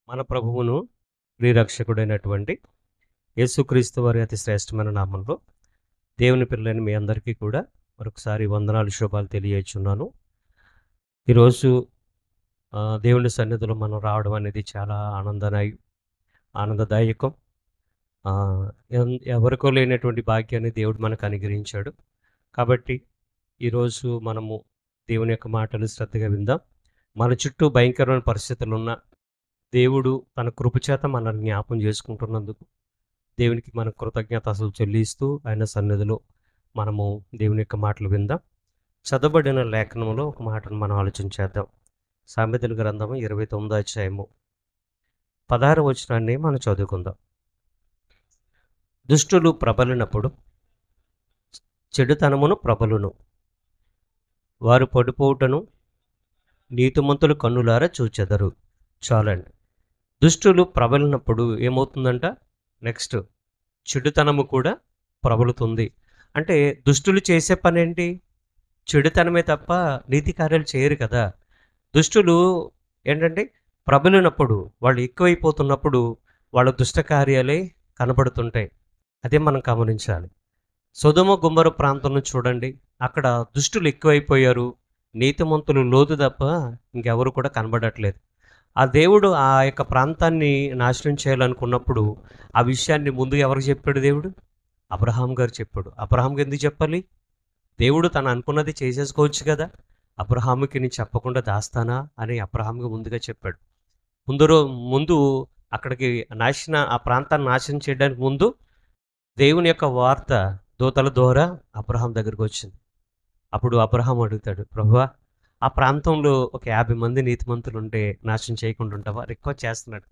మన ప్రభువును ప్రియరక్షకుడైనటువంటి యేసుక్రీస్తు వారి అతి శ్రేష్టమైన నామంలో దేవుని పిల్లలైన మీ అందరికీ కూడా మరొకసారి వందనాలు శుభాలు తెలియచున్నాను. ఈరోజు దేవుని సన్నిధిలో మనం రావడం అనేది చాలా ఆనందదాయకం. ఎవరికో లేనటువంటి భాగ్యాన్ని దేవుడు మనకు అనుగ్రహించాడు. కాబట్టి ఈరోజు మనము దేవుని యొక్క మాటలు శ్రద్ధగా విందాం. మన చుట్టూ భయంకరమైన పరిస్థితులున్న దేవుడు తన కృపచేత మనల్ని జ్ఞాపం చేసుకుంటున్నందుకు దేవునికి మన కృతజ్ఞత అసలు చెల్లిస్తూ ఆయన సన్నిధిలో మనము దేవుని యొక్క మాటలు విందాం. చదవబడిన లేఖనంలో ఒక మాటను మనం ఆలోచించేద్దాం. సామెతల గ్రంథము 29వ అధ్యాయము 16వ వచనాన్ని మనం చదువుకుందాం. దుష్టులు ప్రబలినప్పుడు చెడుతనమును ప్రబలును, వారు పడిపోవుటను నీతిమంతులు కన్నులారా చూచెదరు. చాలండి. దుష్టులు ప్రబలినప్పుడు ఏమవుతుందంట? నెక్స్ట్ చెడుతనము కూడా ప్రబలుతుంది. అంటే దుష్టులు చేసే పని ఏంటి? చెడుతనమే తప్ప నీతి కార్యాలు చేయరు కదా. దుష్టులు ఏంటంటే ప్రబలినప్పుడు, వాళ్ళు ఎక్కువైపోతున్నప్పుడు వాళ్ళ దుష్ట కార్యాలే కనబడుతుంటాయి. అదే మనం గమనించాలి. సొదొమ గుమ్మర ప్రాంతంలో చూడండి, అక్కడ దుష్టులు ఎక్కువైపోయారు, నీతిమంతులు లోతు తప్ప ఇంకెవరు కూడా కనబడట్లేదు. ఆ దేవుడు ఆ యొక్క ప్రాంతాన్ని నాశనం చేయాలనుకున్నప్పుడు ఆ విషయాన్ని ముందుగా ఎవరికి చెప్పాడు? దేవుడు అబ్రహాం గారు చెప్పాడు. అబ్రహాంకి ఎందుకు చెప్పాలి? దేవుడు తను అనుకున్నది చేసేసుకోవచ్చు కదా. అబ్రహాముకి నేను చెప్పకుండా దాస్తానా అని అబ్రహాంకి ముందుగా చెప్పాడు. ముందు అక్కడికి ఆ ప్రాంతాన్ని నాశనం చేయడానికి ముందు దేవుని యొక్క వార్త దూతల ద్వారా అబ్రహాం దగ్గరికి వచ్చింది. అప్పుడు అబ్రహాం అడుగుతాడు, ప్రభువా, ఆ ప్రాంతంలో ఒక 50 మంది నీతిమంతులు ఉంటే నాశనం చేయకుండా ఉంటావా? రిక్వెస్ట్ చేస్తున్నాడు.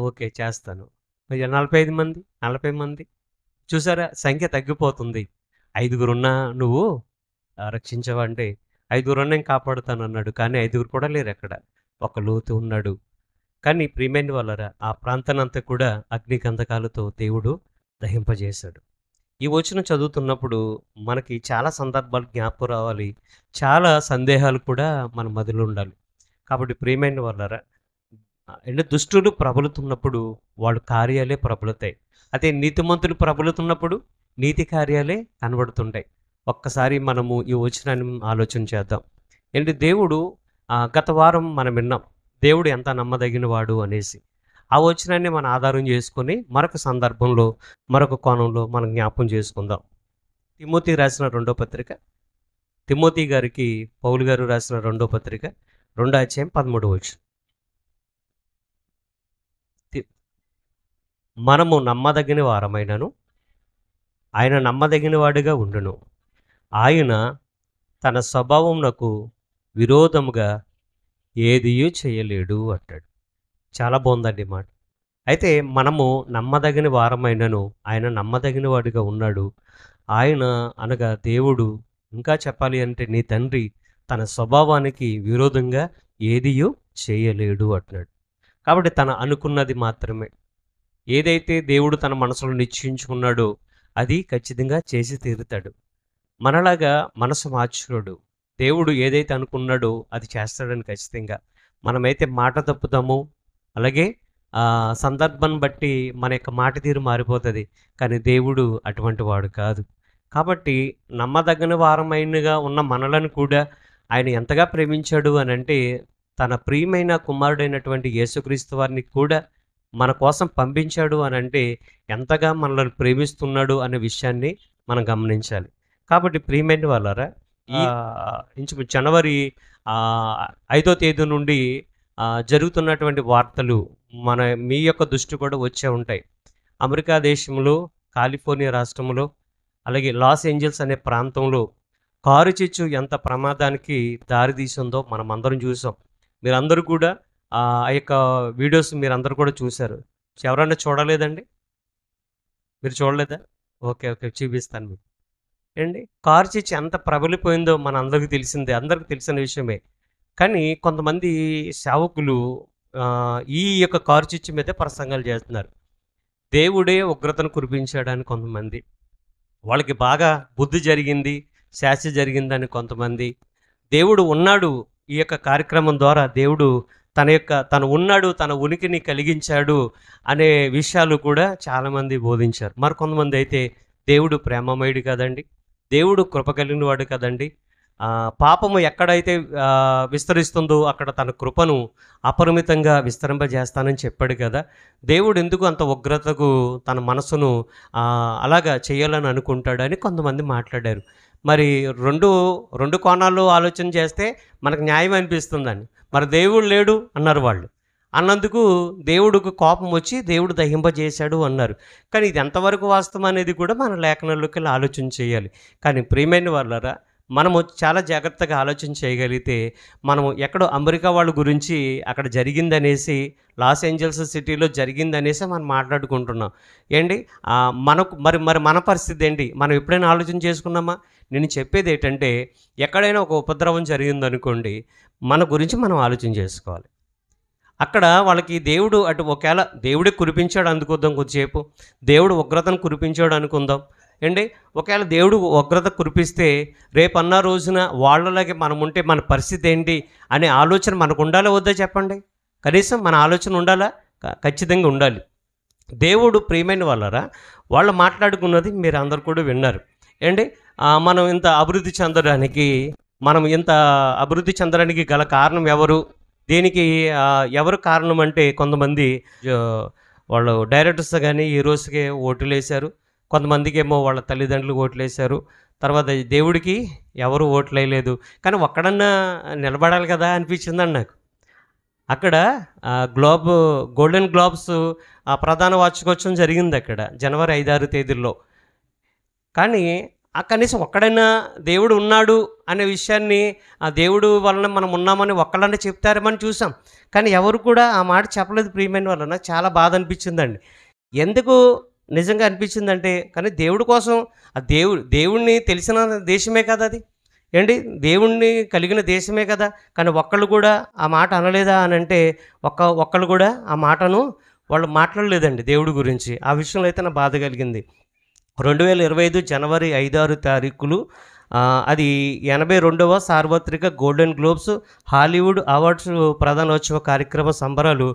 ఓకే, చేస్తాను. 45 మంది, 40 మంది, చూసారా సంఖ్య తగ్గిపోతుంది. 5గురు ఉన్నా నువ్వు రక్షించవా అంటే, 5గురు ఉన్నా నేను కాపాడుతాను అన్నాడు. కానీ 5గురు కూడా లేరు అక్కడ, ఒక లోతు ఉన్నాడు. కానీ ప్రియమైన వాళ్ళరా, ఆ ప్రాంతాన్ని అంతా కూడా అగ్నిగంధకాలతో దేవుడు దహింపజేశాడు. ఈ వచనం చదువుతున్నప్పుడు మనకి చాలా సందర్భాలు జ్ఞాపకం రావాలి, చాలా సందేహాలు కూడా మన మదిలో ఉండాలి. కాబట్టి ప్రియమైన వాళ్ళరా, దుష్టులు ప్రబలుతున్నప్పుడు వాళ్ళ కార్యాలే ప్రబలుతాయి. అదే నీతిమంతులు ప్రబలుతున్నప్పుడు నీతి కార్యాలే కనబడుతుంటాయి. ఒక్కసారి మనము ఈ వచనాన్ని ఆలోచన చేద్దాం. దేవుడు గత వారం మనం విన్నాం, దేవుడు ఎంత నమ్మదగిన వాడు అనేసి. ఆ వచనాన్ని మనం ఆధారం చేసుకొని మరొక సందర్భంలో, మరొక కోణంలో మనం జ్ఞాపం చేసుకుందాం. తిమోతి రాసిన 2వ పత్రిక, తిమోతి గారికి పౌలు గారు రాసిన 2వ పత్రిక 2వ అధ్యాయం 13వ వచనం. మనము నమ్మదగిన వారమైనను ఆయన నమ్మదగిన వాడిగా ఉండును, ఆయన తన స్వభావమునకు విరోధముగా ఏదియూ చేయలేడు అంటాడు. చాలా బాగుందండి మాట. అయితే మనము నమ్మదగిన వారమైనను ఆయన నమ్మదగిన వాడిగా ఉన్నాడు. ఆయన అనగా దేవుడు, ఇంకా చెప్పాలి అంటే నీ తండ్రి తన స్వభావానికి విరోధంగా ఏదియూ చేయలేడు అంటున్నాడు. కాబట్టి తన అనుకున్నది మాత్రమే, ఏదైతే దేవుడు తన మనసులో నిశ్చయించుకున్నాడో అది ఖచ్చితంగా చేసి తీరుతాడు. మనలాగా మనసు మార్చుకోడు. దేవుడు ఏదైతే అనుకున్నాడో అది చేస్తాడని ఖచ్చితంగా. మనమైతే మాట తప్పుతాము, అలాగే సందర్భాన్ని బట్టి మన యొక్క మాట తీరు మారిపోతుంది. కానీ దేవుడు అటువంటి వాడు కాదు. కాబట్టి నమ్మదగిన వారమైనగా ఉన్న మనలను కూడా ఆయన ఎంతగా ప్రేమించాడు అని అంటే, తన ప్రియమైన కుమారుడైనటువంటి యేసుక్రీస్తు వారిని కూడా మన కోసం పంపించాడు అని అంటే ఎంతగా మనల్ని ప్రేమిస్తున్నాడు అనే విషయాన్ని మనం గమనించాలి. కాబట్టి ప్రియమైన వాళ్ళారా, ఈ జనవరి 5వ తేదీ నుండి జరుగుతున్నటువంటి వార్తలు మీ యొక్క దృష్టి కూడా వచ్చే ఉంటాయి. అమెరికా దేశంలో కాలిఫోర్నియా రాష్ట్రంలో, అలాగే లాస్ ఏంజల్స్ అనే ప్రాంతంలో కారు చిచ్చు ఎంత ప్రమాదానికి దారితీసిందో మనం అందరం చూసాం. మీరందరూ కూడా ఆ యొక్క వీడియోస్ మీరందరూ కూడా చూశారు. ఎవరన్నా చూడలేదండి? మీరు చూడలేదా? ఓకే, చూపిస్తాను మీకు. కారు చిచ్చు ఎంత ప్రబలిపోయిందో మన అందరికీ తెలిసిందే, అందరికీ తెలిసిన విషయమే. కానీ కొంతమంది సేవకులు ఈ యొక్క కారు చిచ్చు మీదే ప్రసంగాలు చేస్తున్నారు. దేవుడే ఉగ్రతను కురిపించాడని కొంతమంది, వాళ్ళకి బాగా బుద్ధి జరిగింది, శాస్త్ర జరిగిందని కొంతమంది, దేవుడు ఉన్నాడు, ఈ యొక్క కార్యక్రమం ద్వారా దేవుడు తను ఉన్నాడు, తన ఉనికిని కలిగించాడు అనే విషయాలు కూడా చాలామంది బోధించారు. మరికొంతమంది అయితే దేవుడు ప్రేమమయుడు కదండి, దేవుడు కృప కలిగిన వాడు కదండి, పాపము ఎక్కడైతే విస్తరిస్తుందో అక్కడ తన కృపను అపరిమితంగా విస్తరింపజేస్తానని చెప్పాడు కదా, దేవుడు ఎందుకు అంత ఉగ్రతకు తన మనసును అలాగా చేయాలని అనుకుంటాడని కొంతమంది మాట్లాడారు. మరి రెండు కోణాల్లో ఆలోచన చేస్తే మనకు న్యాయం అనిపిస్తుందండి. మరి దేవుడు లేడు అన్నారు వాళ్ళు. అన్నందుకు దేవుడికి కోపం వచ్చి దేవుడు దహింపజేశాడు అన్నారు. కానీ ఇది ఎంతవరకు వాస్తవం అనేది కూడా మన లేఖనాల్లోకి వెళ్ళి ఆలోచన చేయాలి. కానీ ప్రియమైన వాళ్ళారా, మనము చాలా జాగ్రత్తగా ఆలోచన చేయగలిగితే మనము ఎక్కడో అమెరికా వాళ్ళ గురించి అక్కడ జరిగిందనేసి, లాస్ ఏంజల్స్ సిటీలో జరిగిందనేసి మనం మాట్లాడుకుంటున్నాం ఏంటి. మరి మన పరిస్థితి ఏంటి? మనం ఎప్పుడైనా ఆలోచన చేసుకున్నామా? నేను చెప్పేది ఏంటంటే, ఎక్కడైనా ఒక ఉపద్రవం జరిగిందనుకోండి, మన గురించి మనం ఆలోచన చేసుకోవాలి. అక్కడ వాళ్ళకి దేవుడు ఒకవేళ దేవుడే కురిపించాడు అనుకుందాం, కొద్దిసేపు దేవుడు ఉగ్రతను కురిపించాడు అనుకుందాం ఏంటి. ఒకవేళ దేవుడు ఉగ్రత కురిపిస్తే రేపన్న రోజున వాళ్ళలాగే మనం ఉంటే మన పరిస్థితి ఏంటి అనే ఆలోచన మనకు ఉండాలా వద్దా చెప్పండి? కనీసం మన ఆలోచన ఉండాలా? ఖచ్చితంగా ఉండాలి. దేవుడు ప్రియమైన వాళ్ళరా, వాళ్ళు మాట్లాడుకున్నది మీరు అందరు కూడా విన్నారు ఏంటి. మనం ఇంత అభివృద్ధి చెందడానికి గల కారణం ఎవరు? దీనికి ఎవరు కారణం అంటే, కొంతమంది వాళ్ళు డైరెక్టర్స్ కానీ ఈ రోజుకే ఓట్లు వేశారు, కొంతమందికి ఏమో వాళ్ళ తల్లిదండ్రులు ఓట్లు వేశారు, తర్వాత దేవుడికి ఎవరు ఓట్లు వేయలేదు. కానీ ఒక్కడన్నా నిలబడాలి కదా అనిపించిందండి నాకు. అక్కడ గోల్డెన్ గ్లోబ్స్ ప్రధాన వార్షికోత్సవం జరిగింది అక్కడ జనవరి 5-6 తేదీల్లో. కానీ కనీసం ఒక్కడైనా దేవుడు ఉన్నాడు అనే విషయాన్ని, ఆ దేవుడు వలన మనం ఉన్నామని ఒక్కళ్ళన్నా చెప్తారేమని చూసాం. కానీ ఎవరు కూడా ఆ మాట చెప్పలేదు ప్రియమైన వల్ల. నాకు చాలా బాధ అనిపించిందండి. ఎందుకు నిజంగా అనిపించిందంటే, కానీ దేవుడి కోసం దేవుణ్ణి తెలిసిన దేశమే కదా అది ఏంటి, దేవుణ్ణి కలిగిన దేశమే కదా. కానీ ఒక్కళ్ళు కూడా ఆ మాట అనలేదా అని అంటే, ఒక్కళ్ళు కూడా ఆ మాటను వాళ్ళు మాట్లాడలేదండి దేవుడి గురించి. ఆ విషయంలో అయితే నాకు బాధ కలిగింది. 2025 జనవరి 5-6 తారీఖులు అది 82వ సార్వత్రిక గోల్డెన్ గ్లోబ్స్ హాలీవుడ్ అవార్డ్స్ ప్రధానోత్సవ కార్యక్రమ సంబరాలు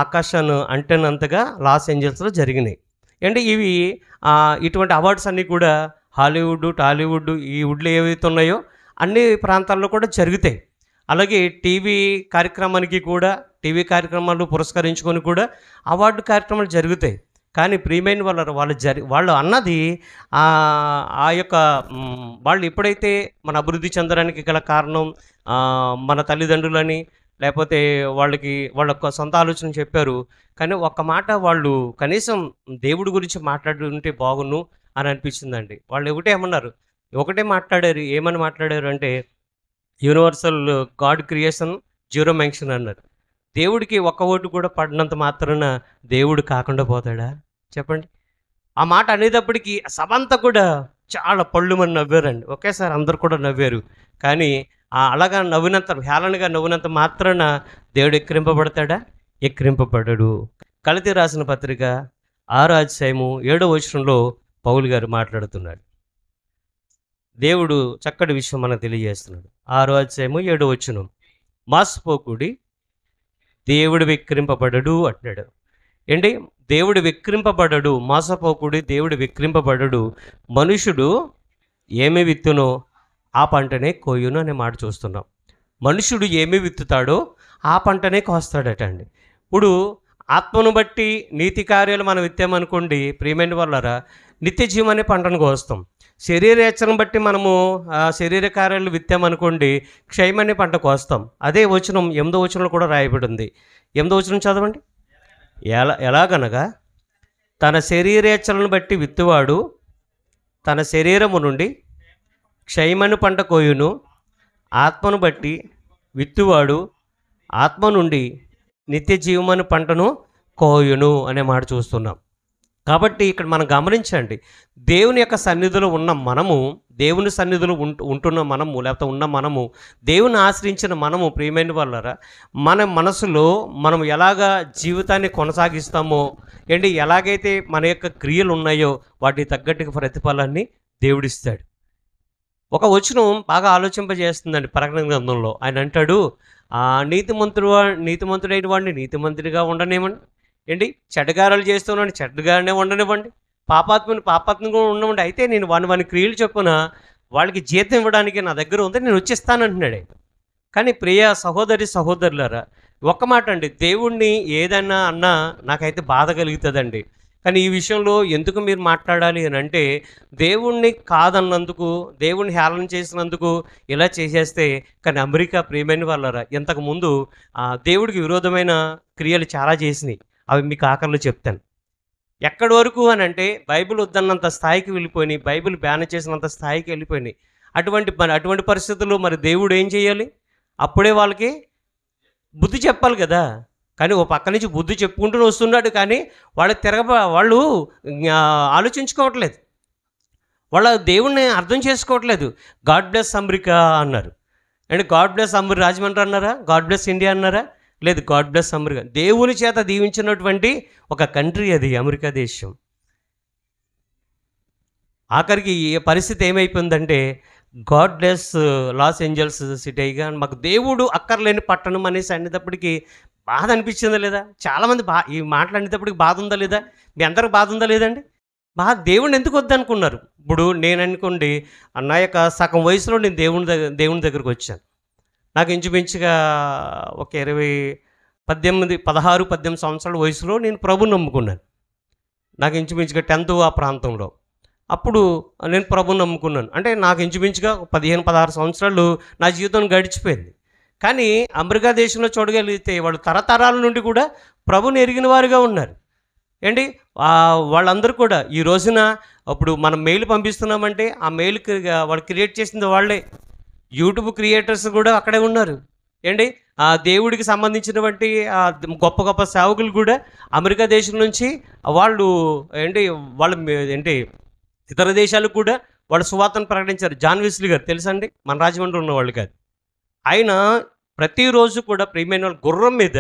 ఆకాశాన్ని అంటేనంతగా లాస్ ఏంజల్స్లో జరిగినాయి. అంటే ఇవి ఇటువంటి అవార్డ్స్ అన్నీ కూడా హాలీవుడ్, టాలీవుడ్ ఈ వుడ్లు ఏవైతే ఉన్నాయో అన్ని ప్రాంతాల్లో కూడా జరుగుతాయి. అలాగే టీవీ కార్యక్రమాలు పురస్కరించుకొని కూడా అవార్డు కార్యక్రమాలు జరుగుతాయి. కానీ ప్రియమైన వాళ్ళు అన్నది ఆ యొక్క వాళ్ళు ఎప్పుడైతే మన అభివృద్ధి చెందడానికి గల కారణం మన తల్లిదండ్రులని, లేకపోతే వాళ్ళ సొంత ఆలోచన చెప్పారు. కానీ ఒక్క మాట వాళ్ళు కనీసం దేవుడి గురించి మాట్లాడుతుంటే బాగున్ను అని అనిపించిందండి. వాళ్ళు ఒకటే మాట్లాడారు. ఏమని మాట్లాడారు అంటే, universal God creation zero mention అన్నారు. దేవుడికి ఒక్క ఓటు కూడా పడినంత మాత్రాన దేవుడు కాకుండా పోతాడా చెప్పండి? ఆ మాట అనేటప్పటికీ సభంతా కూడా చాలా పళ్ళుమని నవ్వారండి. ఒకేసారి అందరు కూడా నవ్వారు. కానీ అలాగా హేళనగా నవ్వినంత మాత్రాన దేవుడు ఎక్కిరింపబడతాడా? ఎక్కిరింపబడడు. గలతీ రాసిన పత్రిక 6వ అధ్యాయము 7వ వచనంలో పౌలు గారు మాట్లాడుతున్నాడు. దేవుడు చక్కటి విషయం మనకు తెలియజేస్తున్నాడు. 6వ అధ్యాయము 7వ వచనం, మోసపోకుడి, దేవుడు వెక్కిరింపబడడు అంటున్నాడు. ఏంటి? దేవుడు వెక్కిరింపబడడు, మోసపోకుడి, దేవుడు వెక్కిరింపబడడు. మనుషుడు ఏమి విత్తునో ఆ పంటనే కోయును అనే మాట చూస్తున్నాం. మనుషుడు ఏమి విత్తుతాడో ఆ పంటనే కోస్తాడట అండి. ఇప్పుడు ఆత్మను బట్టి నీతి కార్యాలు మనం విత్తామనుకోండి ప్రియమైన వాళ్ళరా, నిత్య జీవం అనే పంటను కోస్తాం. శరీరేచ్ఛను బట్టి మనము శరీర కార్యాలు విత్తామనుకోండి క్షయమనే పంట కోస్తాం. అదే వచనం 8వ వచనంలో కూడా రాయబడి ఉంది. 8వ వచనం చదవండి. ఎలాగనగా తన శరీరేచ్ఛలను బట్టి విత్తువాడు తన శరీరము నుండి క్షయమను పంట కోయును, ఆత్మను బట్టి విత్తువాడు ఆత్మ నుండి నిత్య జీవమను పంటను కోయును అనే మాట చూస్తున్నాం. కాబట్టి ఇక్కడ మనం గమనించండి, దేవుని యొక్క సన్నిధిలో ఉన్న మనము, దేవుని సన్నిధిలో ఉంటున్న మనము, లేకపోతే ఉన్న మనము, దేవుని ఆశ్రయించిన మనము ప్రియమైన వాళ్ళరా, మన మనసులో మనం ఎలాగా జీవితాన్ని కొనసాగిస్తామో ఏంటి, ఎలాగైతే మన యొక్క క్రియలు ఉన్నాయో వాటికి తగ్గట్టుగా ప్రతిఫలాన్ని దేవుడిస్తాడు. ఒక వచనం బాగా ఆలోచింపజేస్తుందండి ప్రకటన గ్రంథంలో. ఆయన అంటాడు, నీతిమంతుడైన వాడిని నీతిమంతుడిగా ఉండనివ్వండి. ఏంటి చెడ్డగారాలు చేస్తున్నవాడిని చెడ్డగానే ఉండనివ్వండి. పాపాత్మగా ఉండనివ్వండి. అయితే నేను వాని క్రియలు చొప్పున వాళ్ళకి జీతం ఇవ్వడానికి నా దగ్గర ఉంది, నేను వచ్చేస్తానంటున్నాడు ఆయన. కానీ ప్రియ సహోదరి సహోదరులారా, ఒక్క మాట అండి, దేవుణ్ణి ఏదన్నా అన్నా నాకైతే బాధ కలుగుతుందండి. కానీ ఈ విషయంలో ఎందుకు మీరు మాట్లాడాలి అని అంటే, దేవుణ్ణి కాదన్నందుకు, దేవుణ్ణి హేళన చేసినందుకు ఇలా చేసేస్తే, కానీ అమెరికా ప్రియమైన వాళ్ళారా, ఇంతకుముందు దేవుడికి విరోధమైన క్రియలు చాలా చేసినాయి. అవి మీకు ఆఖరిలో చెప్తాను. ఎక్కడి వరకు అని అంటే, బైబిల్ వద్దన్నంత స్థాయికి వెళ్ళిపోయినాయి, బైబిల్ బ్యాన్ చేసినంత స్థాయికి వెళ్ళిపోయినాయి. అటువంటి పరిస్థితుల్లో మరి దేవుడు ఏం చేయాలి? అప్పుడే వాళ్ళకి బుద్ధి చెప్పాలి కదా. కానీ ఓ పక్క నుంచి బుద్ధి చెప్పుకుంటూ వస్తున్నాడు, కానీ వాళ్ళు ఆలోచించుకోవట్లేదు, వాళ్ళ దేవుణ్ణి అర్థం చేసుకోవట్లేదు. గాడ్ బ్లెస్ అమెరికా అన్నారు, అండ్ గాడ్ బ్లెస్ రాజమండ్రి అన్నారా? గాడ్ బ్లెస్ ఇండియా అన్నారా? లేదు, గాడ్ బ్లెస్ అమెరికా. దేవుని చేత దీవించినటువంటి ఒక కంట్రీ అది అమెరికా దేశం. ఆఖరికి ఈ పరిస్థితి ఏమైపోయిందంటే, గాడ్ బ్లెస్ లాస్ ఏంజల్స్ సిటీగా, మాకు దేవుడు అక్కర్లేని పట్టణం అనేసి అనేటప్పటికి బాధ అనిపించిందా లేదా? చాలామంది ఈ మాటలు అనేటప్పటికి బాధ ఉందా లేదా? మీ అందరికి బాధ ఉందా లేదండి? దేవుడిని ఎందుకు వద్దనుకున్నారు? ఇప్పుడు నేను అనుకోండి, నా యొక్క సగం వయసులో నేను దేవుని దగ్గరికి వచ్చాను. నాకు ఇంచుమించుగా ఒక 16-18 సంవత్సరాల వయసులో నేను ప్రభుని నమ్ముకున్నాను. నాకు ఇంచుమించుగా 10th ఆ ప్రాంతంలో. అప్పుడు నేను ప్రభుని నమ్ముకున్నాను. అంటే నాకు ఇంచుమించుగా 15-16 సంవత్సరాలు నా జీవితం గడిచిపోయింది. కానీ అమెరికా దేశంలో చూడగలిగితే వాళ్ళు తరతరాల నుండి కూడా ప్రభుని ఎరిగిన వారుగా ఉన్నారు. ఏంటి వాళ్ళందరూ కూడా ఈ రోజున అప్పుడు మనం మెయిల్ పంపిస్తున్నామంటే ఆ మెయిల్కి వాళ్ళు క్రియేట్ చేసింది వాళ్ళే. యూట్యూబ్ క్రియేటర్స్ కూడా అక్కడే ఉన్నారు. ఏంటి దేవుడికి సంబంధించినటువంటి గొప్ప గొప్ప సేవకులు కూడా అమెరికా దేశం నుంచి వాళ్ళు ఇతర దేశాలకు కూడా వాళ్ళు సువార్తను ప్రకటించారు. జాన్ వెస్లీ గారు తెలుసండి, మన రాజమండ్రి ఉన్నవాళ్ళు కాదు. ఆయన ప్రతిరోజు కూడా ప్రియమైన వాళ్ళు గుర్రం మీద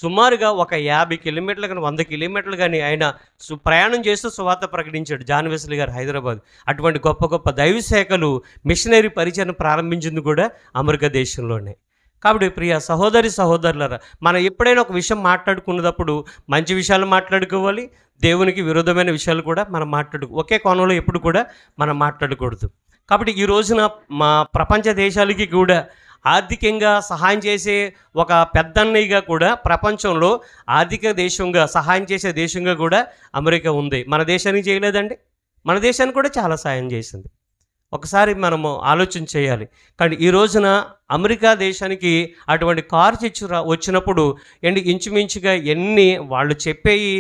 సుమారుగా ఒక 50 కిలోమీటర్లు కానీ 100 కిలోమీటర్లు కానీ ఆయన ప్రయాణం చేస్తూ సువార్త ప్రకటించాడు జాన్ వెస్లీ గారు హైదరాబాద్. అటువంటి గొప్ప గొప్ప దైవ శాఖలు మిషనరీ పరిచయం ప్రారంభించింది కూడా అమెరికా దేశంలోనే. కాబట్టి ప్రియ సహోదరులారా, మనం ఎప్పుడైనా ఒక విషయం మాట్లాడుకున్నప్పుడు మంచి విషయాలు మాట్లాడుకోవాలి, దేవునికి విరోధమైన విషయాలు కూడా మనం ఒకే కోణంలో ఎప్పుడు కూడా మనం మాట్లాడకూడదు. కాబట్టి ఈ రోజున మా ప్రపంచ దేశాలకి కూడా ఆర్థికంగా సహాయం చేసే ఒక పెద్దన్నయ్యగా కూడా ప్రపంచంలో ఆర్థిక దేశంగా సహాయం చేసే దేశంగా కూడా అమెరికా ఉంది. మన దేశానికి చేయలేదండి? మన దేశానికి కూడా చాలా సహాయం చేసింది. ఒకసారి మనము ఆలోచన చేయాలి. కానీ ఈ రోజున అమెరికా దేశానికి అటువంటి కారు వచ్చినప్పుడు ఇంచుమించుగా వాళ్ళు చెప్పేవి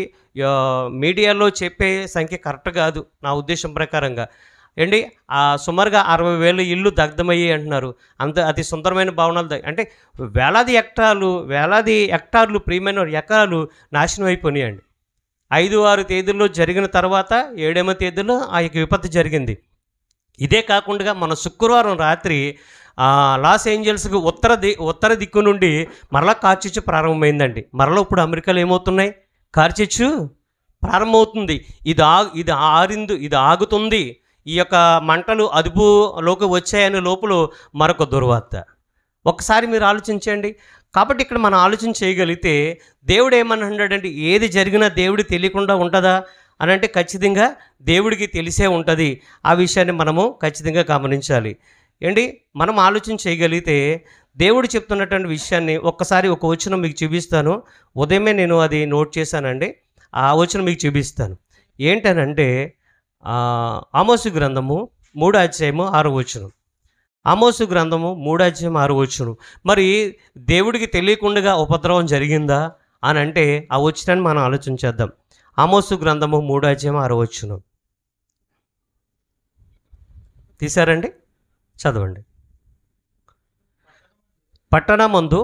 మీడియాలో చెప్పే సంఖ్య కరెక్ట్ కాదు నా ఉద్దేశం ప్రకారంగా. సుమారుగా 60,000 ఇళ్ళు దగ్ధమయ్యాయి అంటున్నారు. అతి సుందరమైన భవనాలు అంటే వేలాది హెక్టార్లు ప్రియమైన ఎకరాలు నాశనం అయిపోయినాయండి. 5-6 తేదీల్లో జరిగిన తర్వాత 7వ తేదీలో ఆ యొక్క విపత్తు జరిగింది. ఇదే కాకుండా మన శుక్రవారం రాత్రి లాస్ ఏంజల్స్కి ఉత్తర దిక్కు నుండి మరలా కార్చిచ్చు ప్రారంభమైందండి. మరలా ఇప్పుడు అమెరికాలో ఏమవుతున్నాయి? కార్చిచ్చు ప్రారంభమవుతుంది. ఇది ఆగుతుంది. ఈ యొక్క మంటలు అదుపులోకి వచ్చాయనే లోపల మరొక దుర్వార్త. ఒకసారి మీరు ఆలోచించండి. కాబట్టి ఇక్కడ మనం ఆలోచన చేయగలిగితే దేవుడు ఏమన్నాడంటే, ఏది జరిగినా దేవుడికి తెలియకుండా ఉంటుందా అని అంటే ఖచ్చితంగా దేవుడికి తెలిసే ఉంటుంది. ఆ విషయాన్ని మనము ఖచ్చితంగా గమనించాలి. మనం ఆలోచన చేయగలిగితే దేవుడు చెప్తున్నటువంటి విషయాన్ని ఒక్కసారి ఒక వచనం మీకు చూపిస్తాను. ఉదయమే నేను అది నోట్ చేశానండి. ఆ వచనం మీకు చూపిస్తాను. ఏంటనంటే ఆమోసు గ్రంథము 3-6 వచనం. ఆమోసు గ్రంథము 3-6 వచనం. మరి దేవుడికి తెలియకుండా ఉపద్రవం జరిగిందా అని అంటే ఆ వచనాన్ని మనం ఆలోచించేద్దాం. ఆమోసు గ్రంథము 3-6 వచనం తీశారండి? చదవండి. పట్టణమందు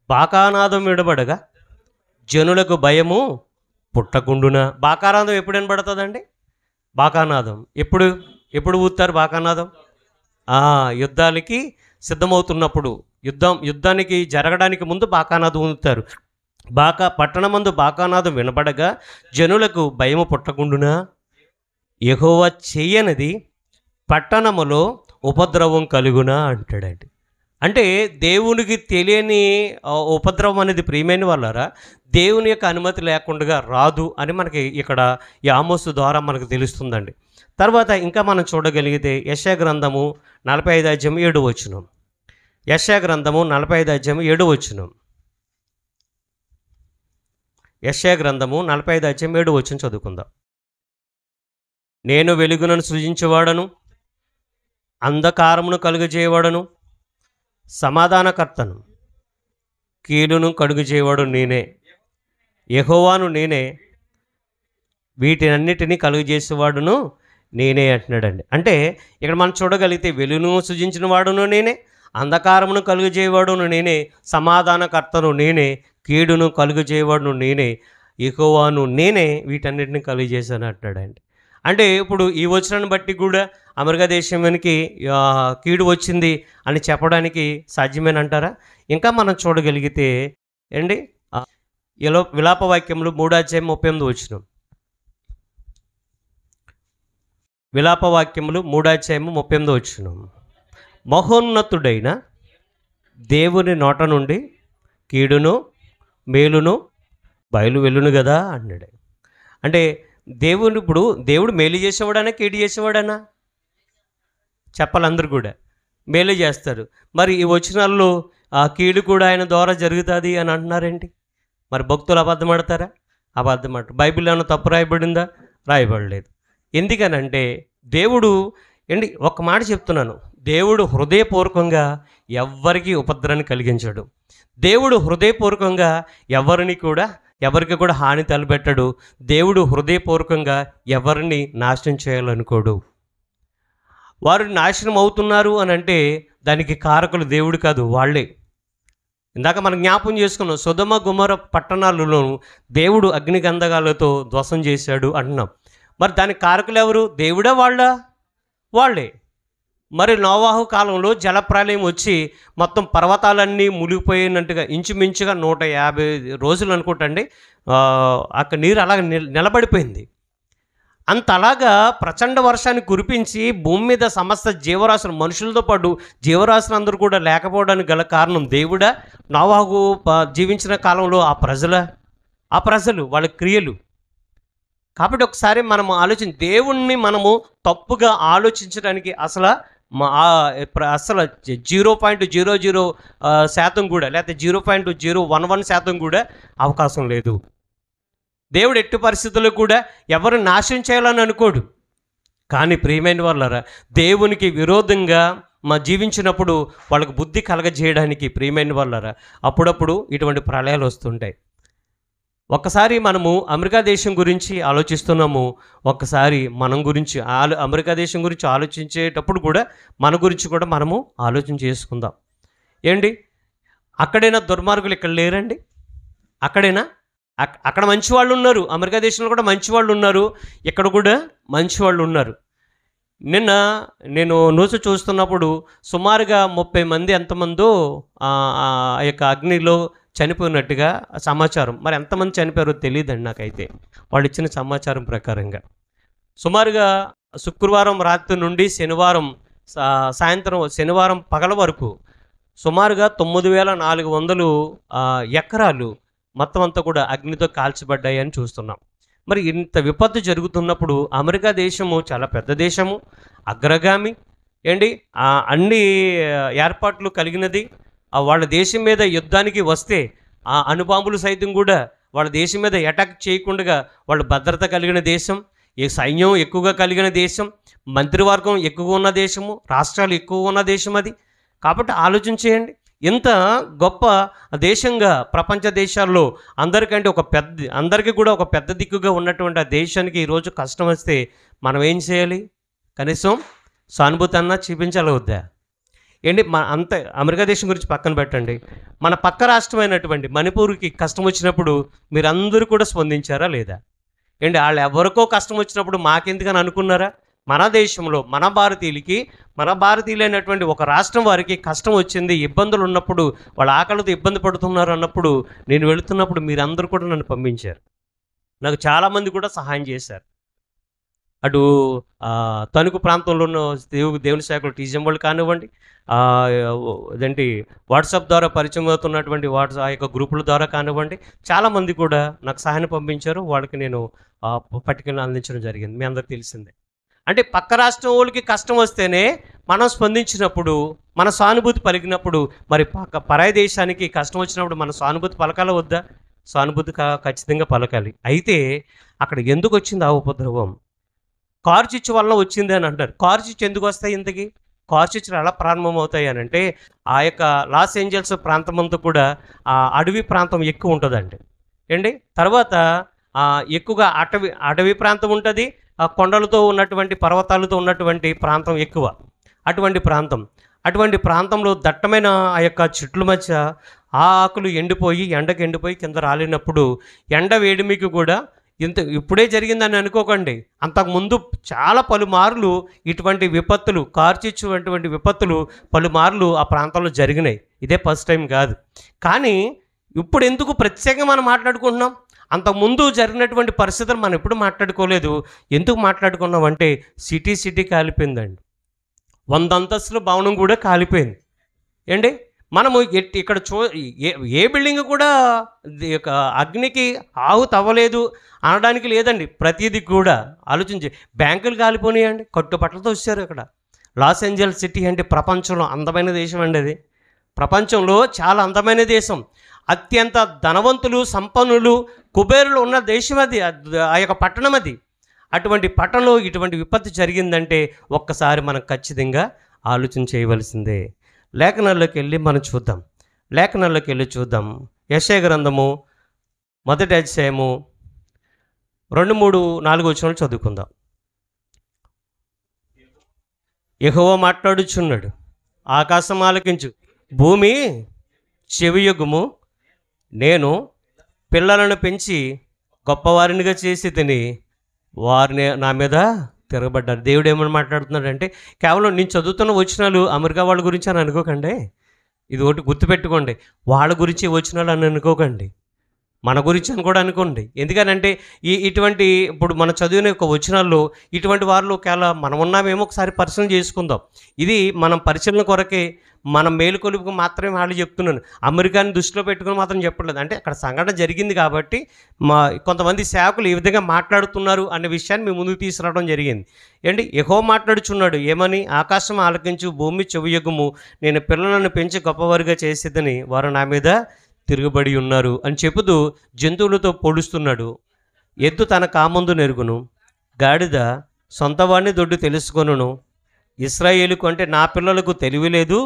బాకానాదం వినబడగా జనులకు భయము పుట్టకుండునా. బాకానాదం ఎప్పుడు వినబడుతుందండి? బాకానాదం ఎప్పుడు ఊతారు బాకానాదం? యుద్ధానికి సిద్ధమవుతున్నప్పుడు, యుద్ధానికి జరగడానికి ముందు బాకానాదం ఊతారు. పట్టణమందు బాకానాదం వినబడగా జనులకు భయము పుట్టకుండునా. యెహోవా చేయనిది పట్టణములో ఉపద్రవం కలుగునా అంటాడండి. అంటే దేవునికి తెలియని ఉపద్రవం అనేది ప్రియమైన వాళ్ళారా దేవుని యొక్క అనుమతి లేకుండా రాదు అని మనకి ఇక్కడ ఈ ఆమోసు ద్వారా మనకు తెలుస్తుందండి. తర్వాత ఇంకా మనం చూడగలిగితే యెషయా గ్రంథము 45 అధ్యాయం 7 వచనం. యెషయా గ్రంథము 45 అధ్యాయం 7 వచనం. యెషయా గ్రంథము 45 అధ్యాయం 7 వచనం చదువుకుందాం. నేను వెలుగును సృజించేవాడను, అంధకారమును కలుగజేయవాడను, సమాధానకర్తను, కీడును కలుగజేయవాడు నేనే, యెహోవాను నేనే, వీటినన్నిటినీ కలుగజేసేవాడును నేనే అంటున్నాడండి. అంటే ఇక్కడ మనం చూడగలిగితే వెలుగును సృజించిన వాడును నేనే, అంధకారమును కలుగజేయవాడును నేనే, సమాధానకర్తను నేనే, కీడును కలుగజేయవాడును నేనే, యెహోవాను నేనే, వీటన్నిటిని కలుగజేశాను అంటున్నాడండి. అంటే ఇప్పుడు ఈ వచనాన్ని బట్టి కూడా అమెరికా దేశానికి కీడు వచ్చింది అని చెప్పడానికి సాధ్యమేనంటారా? ఇంకా మనం చూడగలిగితే అండి విలాప వాక్యములు 3 అధ్యాయం 38 వచనం. విలాప వాక్యములు 3 అధ్యాయం 38 వచనం. మహోన్నతుడైన దేవుని నోట నుండి కీడును మేలును బయలు వెళ్ళును కదా అన్నాడు. అంటే దేవుడు మేలు చేసేవాడనా కీడు చేసేవాడనా? చెప్పాలి అందరూ కూడా మేలు చేస్తారు. మరి ఈ వచనాల్లో ఆ కీడు కూడా ఆయన ద్వారా జరుగుతుంది అని అంటున్నారేంటి? మరి భక్తులు అబద్ధమాడతారా? అబద్ధమాడతారు. బైబిల్ ఏమైనా తప్పు రాయబడిందా? రాయబడలేదు. ఎందుకనంటే దేవుడు ఒక మాట చెప్తున్నాను, దేవుడు హృదయపూర్వకంగా ఎవ్వరికి ఉపద్రవాన్ని కలిగించాడు. దేవుడు హృదయపూర్వకంగా ఎవరికి కూడా హాని తలపెట్టడు. దేవుడు హృదయపూర్వకంగా ఎవరిని నాశనం చేయాలనుకోడు. వారు నాశనం అవుతున్నారు అని అంటే దానికి కారకులు దేవుడు కాదు, వాళ్ళే. ఇందాక మనం జ్ఞాపం చేసుకున్నాం, సొదొమ గొమొర్రా పట్టణాలలో దేవుడు అగ్నిగంధకాలతో ధ్వంసం చేశాడు అంటున్నాం. మరి దానికి కారకులు ఎవరు? దేవుడా వాళ్ళే. మరి నోవాహు కాలంలో జలప్రలయం వచ్చి మొత్తం పర్వతాలన్నీ మునిగిపోయినట్టుగా ఇంచుమించుగా 150 రోజులు అనుకుంటండి అక్కడ నీరు అలాగ నిలబడిపోయింది. అంతలాగా ప్రచండ వర్షాన్ని కురిపించి భూమి మీద సమస్త జీవరాశులు, మనుషులతో పాటు జీవరాశులు అందరూ కూడా లేకపోవడానికి గల కారణం దేవుడా? నోవాహు జీవించిన కాలంలో ఆ ప్రజలు వాళ్ళ క్రియలు. కాబట్టి ఒకసారి మనం దేవుణ్ణి మనము తప్పుగా ఆలోచించడానికి అసలు 0.00% కూడా లేకపోతే 0.011% కూడా అవకాశం లేదు. దేవుడు ఎట్టి పరిస్థితుల్లో కూడా ఎవరు నాశనం చేయాలని అనుకోడు. కానీ ప్రియమైన వాళ్ళారా, దేవునికి విరోధంగా జీవించినప్పుడు వాళ్ళకు బుద్ధి కలగజేయడానికి ప్రియమైన వాళ్ళారా అప్పుడప్పుడు ఇటువంటి ప్రళయాలు వస్తుంటాయి. ఒక్కసారి మనము అమెరికా దేశం గురించి ఆలోచిస్తున్నాము, ఒక్కసారి మనం గురించి అమెరికా దేశం గురించి ఆలోచించేటప్పుడు కూడా మన గురించి కూడా మనము ఆలోచన చేసుకుందాం. అక్కడైనా దుర్మార్గులు ఇక్కడ లేరండి? అక్కడ మంచివాళ్ళు ఉన్నారు, అమెరికా దేశంలో కూడా మంచివాళ్ళు ఉన్నారు, ఇక్కడ కూడా మంచివాళ్ళు ఉన్నారు. నిన్న నేను న్యూస్ చూస్తున్నప్పుడు సుమారుగా 30 మంది ఎంతమందో ఆ యొక్క అగ్నిలో చనిపోయినట్టుగా సమాచారం. మరి ఎంతమంది చనిపోయారో తెలియదండి నాకైతే, వాళ్ళు ఇచ్చిన సమాచారం ప్రకారంగా. సుమారుగా శుక్రవారం రాత్రి నుండి శనివారం పగల వరకు సుమారుగా 9,400 ఎకరాలు మొత్తం అంతా కూడా అగ్నితో కాల్చబడ్డాయి అని చూస్తున్నాం. మరి ఇంత విపత్తు జరుగుతున్నప్పుడు అమెరికా దేశము చాలా పెద్ద దేశము, అగ్రగామి అన్ని ఏర్పాట్లు కలిగినది. వాళ్ళ దేశం మీద యుద్ధానికి వస్తే ఆ అణుబాంబులు సైతం కూడా వాళ్ళ దేశం మీద అటాక్ చేయకుండా వాళ్ళ భద్రత కలిగిన దేశం, సైన్యం ఎక్కువగా కలిగిన దేశం, మంత్రివర్గం ఎక్కువగా ఉన్న దేశము, రాష్ట్రాలు ఎక్కువగా ఉన్న దేశం అది. కాబట్టి ఆలోచన చేయండి, ఇంత గొప్ప దేశంగా ప్రపంచ దేశాల్లో అందరికీ కూడా ఒక పెద్ద దిక్కుగా ఉన్నటువంటి ఆ దేశానికి ఈరోజు కష్టం వస్తే మనం ఏం చేయాలి? కనీసం సానుభూతి అన్నా చూపించాలి వద్దా? అమెరికా దేశం గురించి పక్కన పెట్టండి, మన పక్క రాష్ట్రమైనటువంటి మణిపూర్కి కష్టం వచ్చినప్పుడు మీరందరూ కూడా స్పందించారా లేదా? వాళ్ళు ఎవరికో కష్టం వచ్చినప్పుడు మాకెందుకని అనుకున్నారా? మన దేశంలో మన భారతీయులైనటువంటి ఒక రాష్ట్రం వారికి కష్టం వచ్చింది, ఇబ్బందులు ఉన్నప్పుడు, వాళ్ళ ఆకలితో ఇబ్బంది పడుతున్నారు అన్నప్పుడు నేను వెళుతున్నప్పుడు మీరందరూ కూడా నన్ను పంపించారు. నాకు చాలామంది కూడా సహాయం చేశారు. అటు తణుకు ప్రాంతంలో ఉన్న దేవుని సేవకులు టీజం వాళ్ళు కానివ్వండి, అదేంటి వాట్సాప్ ద్వారా పరిచయం అవుతున్నటువంటి ఆ యొక్క గ్రూపుల ద్వారా కానివ్వండి, చాలామంది కూడా నాకు సహాయం పంపించారు. వాళ్ళకి నేను పట్టికలను అందించడం జరిగింది. మీ అందరికి తెలిసిందే. అంటే పక్క రాష్ట్రం వాళ్ళకి కష్టం వస్తేనే మనం స్పందించినప్పుడు, మన సానుభూతి పలికినప్పుడు, మరి పరాయి దేశానికి కష్టం వచ్చినప్పుడు మన సానుభూతి పలకాల వద్దా? సానుభూతి ఖచ్చితంగా పలకాలి. అయితే అక్కడ ఎందుకు వచ్చింది ఆ ఉపద్రవం? కార్చిచ్చు వలన వచ్చింది అని అంటారు. కార్చిచ్చు ఎందుకు వస్తాయి ఇంతకీ? కార్చిచ్చులు ఎలా ప్రారంభమవుతాయి అని అంటే, ఆ యొక్క లాస్ ఏంజల్స్ ప్రాంతం అంతా కూడా అడవి ప్రాంతం ఎక్కువ ఉంటుందండి ఏండి. తర్వాత ఎక్కువగా అటవీ ప్రాంతం ఉంటుంది. కొండలతో ఉన్నటువంటి, పర్వతాలతో ఉన్నటువంటి ప్రాంతం ఎక్కువ. అటువంటి ప్రాంతంలో దట్టమైన ఆ యొక్క చెట్ల మధ్య ఆ ఆకులు ఎండిపోయి, ఎండకు ఎండిపోయి కింద రాలినప్పుడు, ఎండ వేడిమికి కూడా ఇప్పుడే జరిగిందని అనుకోకండి. అంతకుముందు చాలా పలుమార్లు ఇటువంటి విపత్తులు, కార్చిచ్చు అటువంటి విపత్తులు పలుమార్లు ఆ ప్రాంతంలో జరిగినాయి. ఇదే ఫస్ట్ టైం కాదు. కానీ ఇప్పుడు ఎందుకు ప్రత్యేకంగా మనం మాట్లాడుకుంటున్నాం? అంతకుముందు జరిగినటువంటి పరిస్థితులు మనం ఎప్పుడు మాట్లాడుకోలేదు. ఎందుకు మాట్లాడుకున్నాం అంటే, సిటీ కాలిపోయిందండి. 100 అంతస్తుల భవనం కూడా కాలిపోయింది ఏంటి. మనము ఇక్కడ ఏ బిల్డింగ్ కూడా అగ్నికి ఆహుతి అవ్వలేదు అనడానికి లేదండి. ప్రతిదీ కూడా ఆలోచించి, బ్యాంకులు కాలిపోయినాయండి, కట్టుబట్టలతో వచ్చారు. అక్కడ లాస్ ఏంజల్స్ సిటీ అంటే ప్రపంచంలో అందమైన దేశం అండి. అది ప్రపంచంలో చాలా అందమైన దేశం. అత్యంత ధనవంతులు, సంపన్నులు, కుబేరులు ఉన్న దేశం అది, ఆ యొక్క పట్టణం అది. అటువంటి పట్టణంలో ఇటువంటి విపత్తు జరిగిందంటే ఒక్కసారి మనం ఖచ్చితంగా ఆలోచన చేయవలసిందే. లేఖనాల్లోకి వెళ్ళి మనం చూద్దాం. యెషయా గ్రంథము 1వ అధ్యాయము 2, 3, 4 వచనాలు చదువుకుందాం. యెహోవా మాట్లాడుచున్నాడు, ఆకాశం ఆలకించు, భూమి చెవియొగ్గుము. నేను పిల్లలను పెంచి గొప్పవారినిగా చేసి తిని వారిని నా మీద తిరగబడ్డారు. దేవుడు ఏమని మాట్లాడుతున్నాడంటే, కేవలం నేను చదువుతున్న వచనాలు అమెరికా వాళ్ళ గురించి అని అనుకోకండి. ఇది ఒకటి గుర్తుపెట్టుకోండి. వాళ్ళ గురించి వచనాలు అని అనుకోకండి, మన గురించి అని కూడా అనుకోండి. ఎందుకనంటే ఇటువంటి ఇప్పుడు మనం చదివిన యొక్క వచనాల్లో ఇటువంటి వారిలో ఒకవేళ మనం ఉన్నామేమో ఒకసారి పరిశీలన చేసుకుందాం. ఇది మనం పరిశీలన కొరకే, మన మేలుకొలుపుకు మాత్రమే వాళ్ళు చెప్తున్నాను. అమెరికాని దృష్టిలో పెట్టుకుని మాత్రం చెప్పట్లేదు. అంటే అక్కడ సంఘటన జరిగింది కాబట్టి కొంతమంది సేవకులు ఈ విధంగా మాట్లాడుతున్నారు అనే విషయాన్ని మీ ముందుకు తీసుకురావడం జరిగింది. ఏంటి, యెహోవా మాట్లాడుచున్నాడు ఏమని, ఆకాశం ఆలకించు, భూమి చెవియొగ్గుము, నేను పిల్లలను పెంచి గొప్పవారిగా చేసేదని వారు నా మీద తిరుగుబడి ఉన్నారు అని చెబుతూ జంతువులతో పోలుస్తున్నాడు. ఎద్దు తన కామందు నెరుగును, గాడిద సొంతవాడిని దొడ్డు తెలుసుకొనును. ఇశ్రాయేలుకు అంటే నా పిల్లలకు తెలివి లేదు,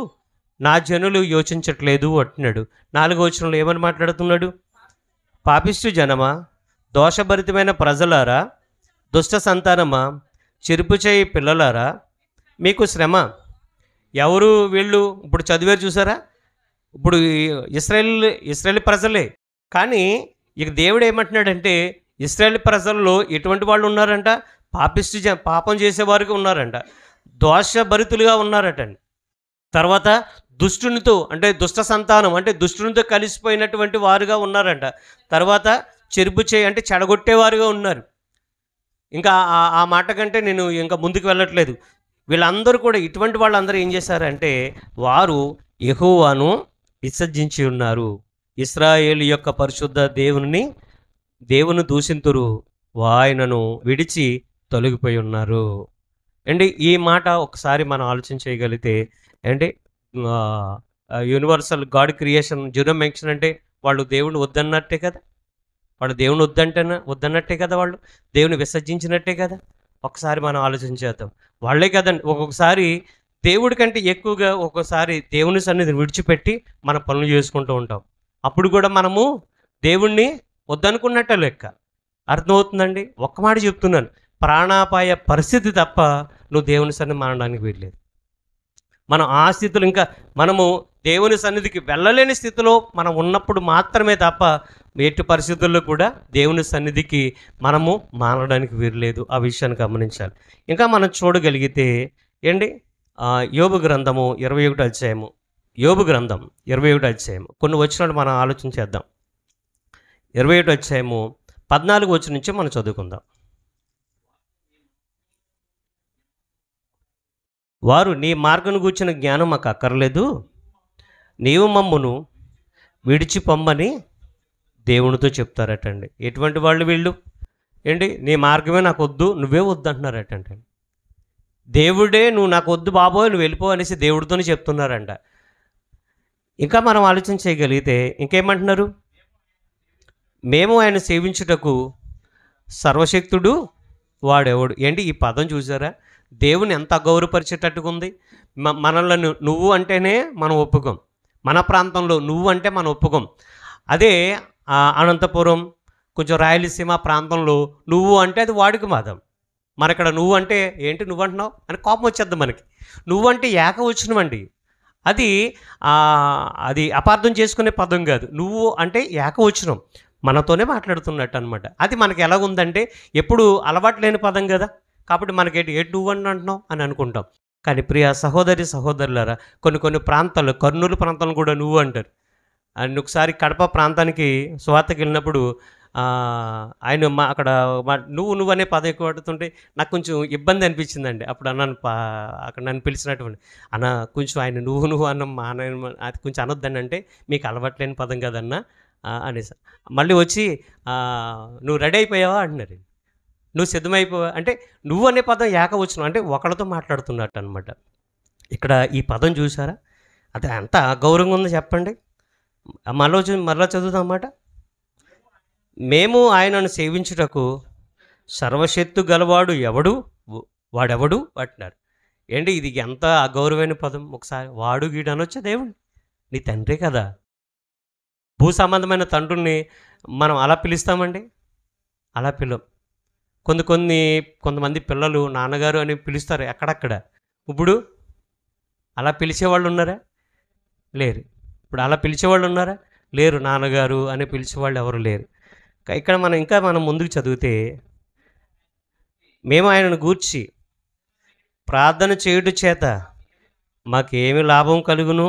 నా జనులు యోచించట్లేదు అంటున్నాడు. 4వ వచనంలో ఏమని మాట్లాడుతున్నాడు? పాపిష్టి జనమా, దోషభరితమైన ప్రజలారా, దుష్ట సంతానమా, చెరుపు చేయి పిల్లలారా, మీకు శ్రమ. ఎవరు వీళ్ళు? ఇప్పుడు చదివారు చూసారా? ఇప్పుడు ఇశ్రాయేల్ ప్రజలే. కానీ ఇక దేవుడు ఏమంటున్నాడంటే, ఇశ్రాయేల్ ప్రజల్లో ఎటువంటి వాళ్ళు ఉన్నారంట? పాపం చేసేవారుగా ఉన్నారంట, దోషభరితులుగా ఉన్నారటండి. తర్వాత దుష్టునితో అంటే దుష్ట సంతానం అంటే దుష్టునితో కలిసిపోయినటువంటి వారుగా ఉన్నారంట. తర్వాత చెరుపు చేయి అంటే చెడగొట్టేవారుగా ఉన్నారు. ఇంకా ఆ మాట కంటే నేను ఇంకా ముందుకు వెళ్ళట్లేదు. వీళ్ళందరూ కూడా ఇటువంటి వాళ్ళందరూ ఏం చేశారంటే, వారు యెహోవాను విసర్జించి ఉన్నారు. ఇశ్రాయేలు యొక్క పరిశుద్ధ దేవుని దూషింతురు, ఆయనను విడిచి తొలగిపోయి ఉన్నారు. అండి ఈ మాట ఒకసారి మనం ఆలోచన చేయగలిగితే, అంటే universal God creation zero mention అంటే వాళ్ళు దేవుని వద్దన్నట్టే కదా. వాళ్ళు దేవుని వద్దన్నట్టే కదా. వాళ్ళు దేవుని విసర్జించినట్టే కదా. ఒకసారి మనం ఆలోచన చేద్దాం. వాళ్ళే కదండి ఒక్కొక్కసారి దేవుడి కంటే ఎక్కువగా ఒక్కోసారి దేవుని సన్నిధిని విడిచిపెట్టి మన పనులు చేసుకుంటూ ఉంటాం. అప్పుడు కూడా మనము దేవుణ్ణి వద్దనుకున్నట్టే లెక్క. అర్థమవుతుందండి? ఒక్క మాట చెప్తున్నాను, ప్రాణాపాయ పరిస్థితి తప్ప నువ్వు దేవుని సన్నిధి మానడానికి వీల్లేదు. మనం ఆ స్థితిలో ఇంకా మనము దేవుని సన్నిధికి వెళ్ళలేని స్థితిలో మనం ఉన్నప్పుడు మాత్రమే తప్ప ఎట్టి పరిస్థితుల్లో కూడా దేవుని సన్నిధికి మనము మానడానికి వీల్లేదు. ఆ విషయాన్ని గమనించాలి. ఇంకా మనం చూడగలిగితే ఏంటి, యోబు గ్రంథము 21వ అధ్యాయము, యోబు గ్రంథం 21వ అధ్యాయము కొన్ని వచనాలు మనం ఆలోచన చేద్దాం. 21వ అధ్యాయము 14వ వచనం నుంచి మనం చదువుకుందాం. వారు నీ మార్గను గూర్చిన జ్ఞానం మాకు అక్కర్లేదు, నీవు మమ్మును విడిచి పొమ్మని దేవునితో చెప్తారటండి. ఎటువంటి వాళ్ళు వీళ్ళు? ఏంటి, నీ మార్గమే నాకు వద్దు, నువ్వే వద్దు అంటున్నారటండి. దేవుడే నువ్వు నాకు వద్దు బాబోయ్ నువ్వు వెళ్ళిపో అనేసి దేవుడితోనే చెప్తున్నారంట. ఇంకా మనం ఆలోచన చేయగలిగితే ఇంకేమంటున్నారు? మేము ఆయన సేవించుటకు సర్వశక్తుడు వాడెవడు. ఏంటి ఈ పదం చూసారా? దేవుని ఎంత అగౌరవపరిచేటట్టుగా ఉంది. మనల్ని నువ్వు అంటేనే మనం ఒప్పుకోం, మన ప్రాంతంలో నువ్వు అంటే మనం ఒప్పుకోం. అదే అనంతపురం కొంచెం రాయలసీమ ప్రాంతంలో నువ్వు అంటే అది వాడికి మాదం. మనక్కడ నువ్వు అంటే ఏంటి నువ్వు అంటున్నావు అని కోపం వచ్చేద్దాం మనకి. నువ్వు అంటే ఏకవచనమండి. అది అది అపార్థం చేసుకునే పదం కాదు. నువ్వు అంటే ఏకవచనం, మనతోనే మాట్లాడుతున్నట్టు అనమాట. అది మనకి ఎలాగుందంటే ఎప్పుడు అలవాటు లేని పదం కదా, కాబట్టి మనకేంటి ఏంటి నువ్వు అని అంటున్నావు అని అనుకుంటాం. కానీ ప్రియ సహోదరి సహోదరులారా, కొన్ని ప్రాంతాల్లో, కర్నూలు ప్రాంతాలను కూడా నువ్వు అంటారు. అండ్ ఒకసారి కడప ప్రాంతానికి సువార్తకి వెళ్ళినప్పుడు ఆయన అక్కడ నువ్వు అనే పదం ఎక్కువ పడుతుంటే నాకు కొంచెం ఇబ్బంది అనిపించిందండి. అప్పుడు అన్నాను, అక్కడ నన్ను పిలిచినటువంటి అన్న కొంచెం ఆయన నువ్వు అన్న మా నాయన అది కొంచెం అనొద్దండి అంటే, మీకు అలవాట్లేని పదం కదన్నా అనేసి. మళ్ళీ వచ్చి నువ్వు రెడీ అయిపోయావా అంటున్నారు. నువ్వు సిద్ధమైపోవా అంటే, నువ్వు అనే పదం ఏకవచనం అంటే ఒకళ్ళతో మాట్లాడుతున్నట్టు అనమాట. ఇక్కడ ఈ పదం చూసారా, అది ఎంత గౌరవంగా ఉందో చెప్పండి. మరలా చదువుతాం అన్నమాట. మేము ఆయనను సేవించుటకు సర్వశక్తు గలవాడు ఎవడు, వాడెవడు అంటున్నారు. ఏంటి ఇది ఎంత అగౌరవమైన పదం? ఒకసారి వాడు గీడు అనొచ్చా దేవుడు? నీ తండ్రే కదా. భూ సంబంధమైన తండ్రుల్ని మనం అలా పిలుస్తామండి? అలా పిలవం. కొంతమంది పిల్లలు నాన్నగారు అని పిలుస్తారు అక్కడక్కడ. ఇప్పుడు అలా పిలిచేవాళ్ళు ఉన్నారా? లేరు. ఇప్పుడు అలా పిలిచేవాళ్ళు ఉన్నారా? లేరు. నాన్నగారు అని పిలిచేవాళ్ళు ఎవరు లేరు. ఇక్కడ మనం ముందుకు చదివితే, మేము ఆయనను గూర్చి ప్రార్థన చేయుట చేత మాకేమి లాభం కలుగును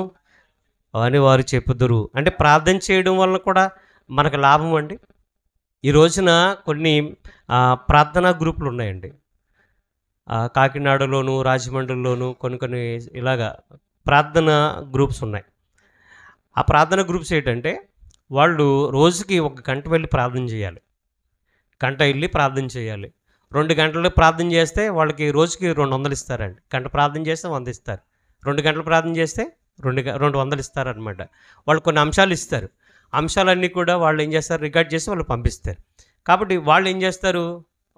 అని వారు చెప్పుదురు. అంటే ప్రార్థన చేయడం వలన కూడా మనకు లాభం అండి. ఈ రోజున కొన్ని ప్రార్థనా గ్రూపులు ఉన్నాయండి. కాకినాడలోను, రాజమండ్రిలోను కొన్ని ఇలాగా ప్రార్థనా గ్రూప్స్ ఉన్నాయి. ఆ ప్రార్థనా గ్రూప్స్ ఏంటంటే, వాళ్ళు రోజుకి 1 గంట వెళ్ళి ప్రార్థన చేయాలి. గంట వెళ్ళి ప్రార్థన చేయాలి. 2 గంటలు ప్రార్థన చేస్తే వాళ్ళకి రోజుకి 200 ఇస్తారండి. గంట ప్రార్థన చేస్తే 100 ఇస్తారు. 2 గంటలు ప్రార్థన చేస్తే 200 ఇస్తారనమాట. వాళ్ళు కొన్ని అంశాలు ఇస్తారు. అంశాలన్నీ కూడా వాళ్ళు ఏం చేస్తారు, రికార్డ్ చేసి వాళ్ళు పంపిస్తారు. కాబట్టి వాళ్ళు ఏం చేస్తారు,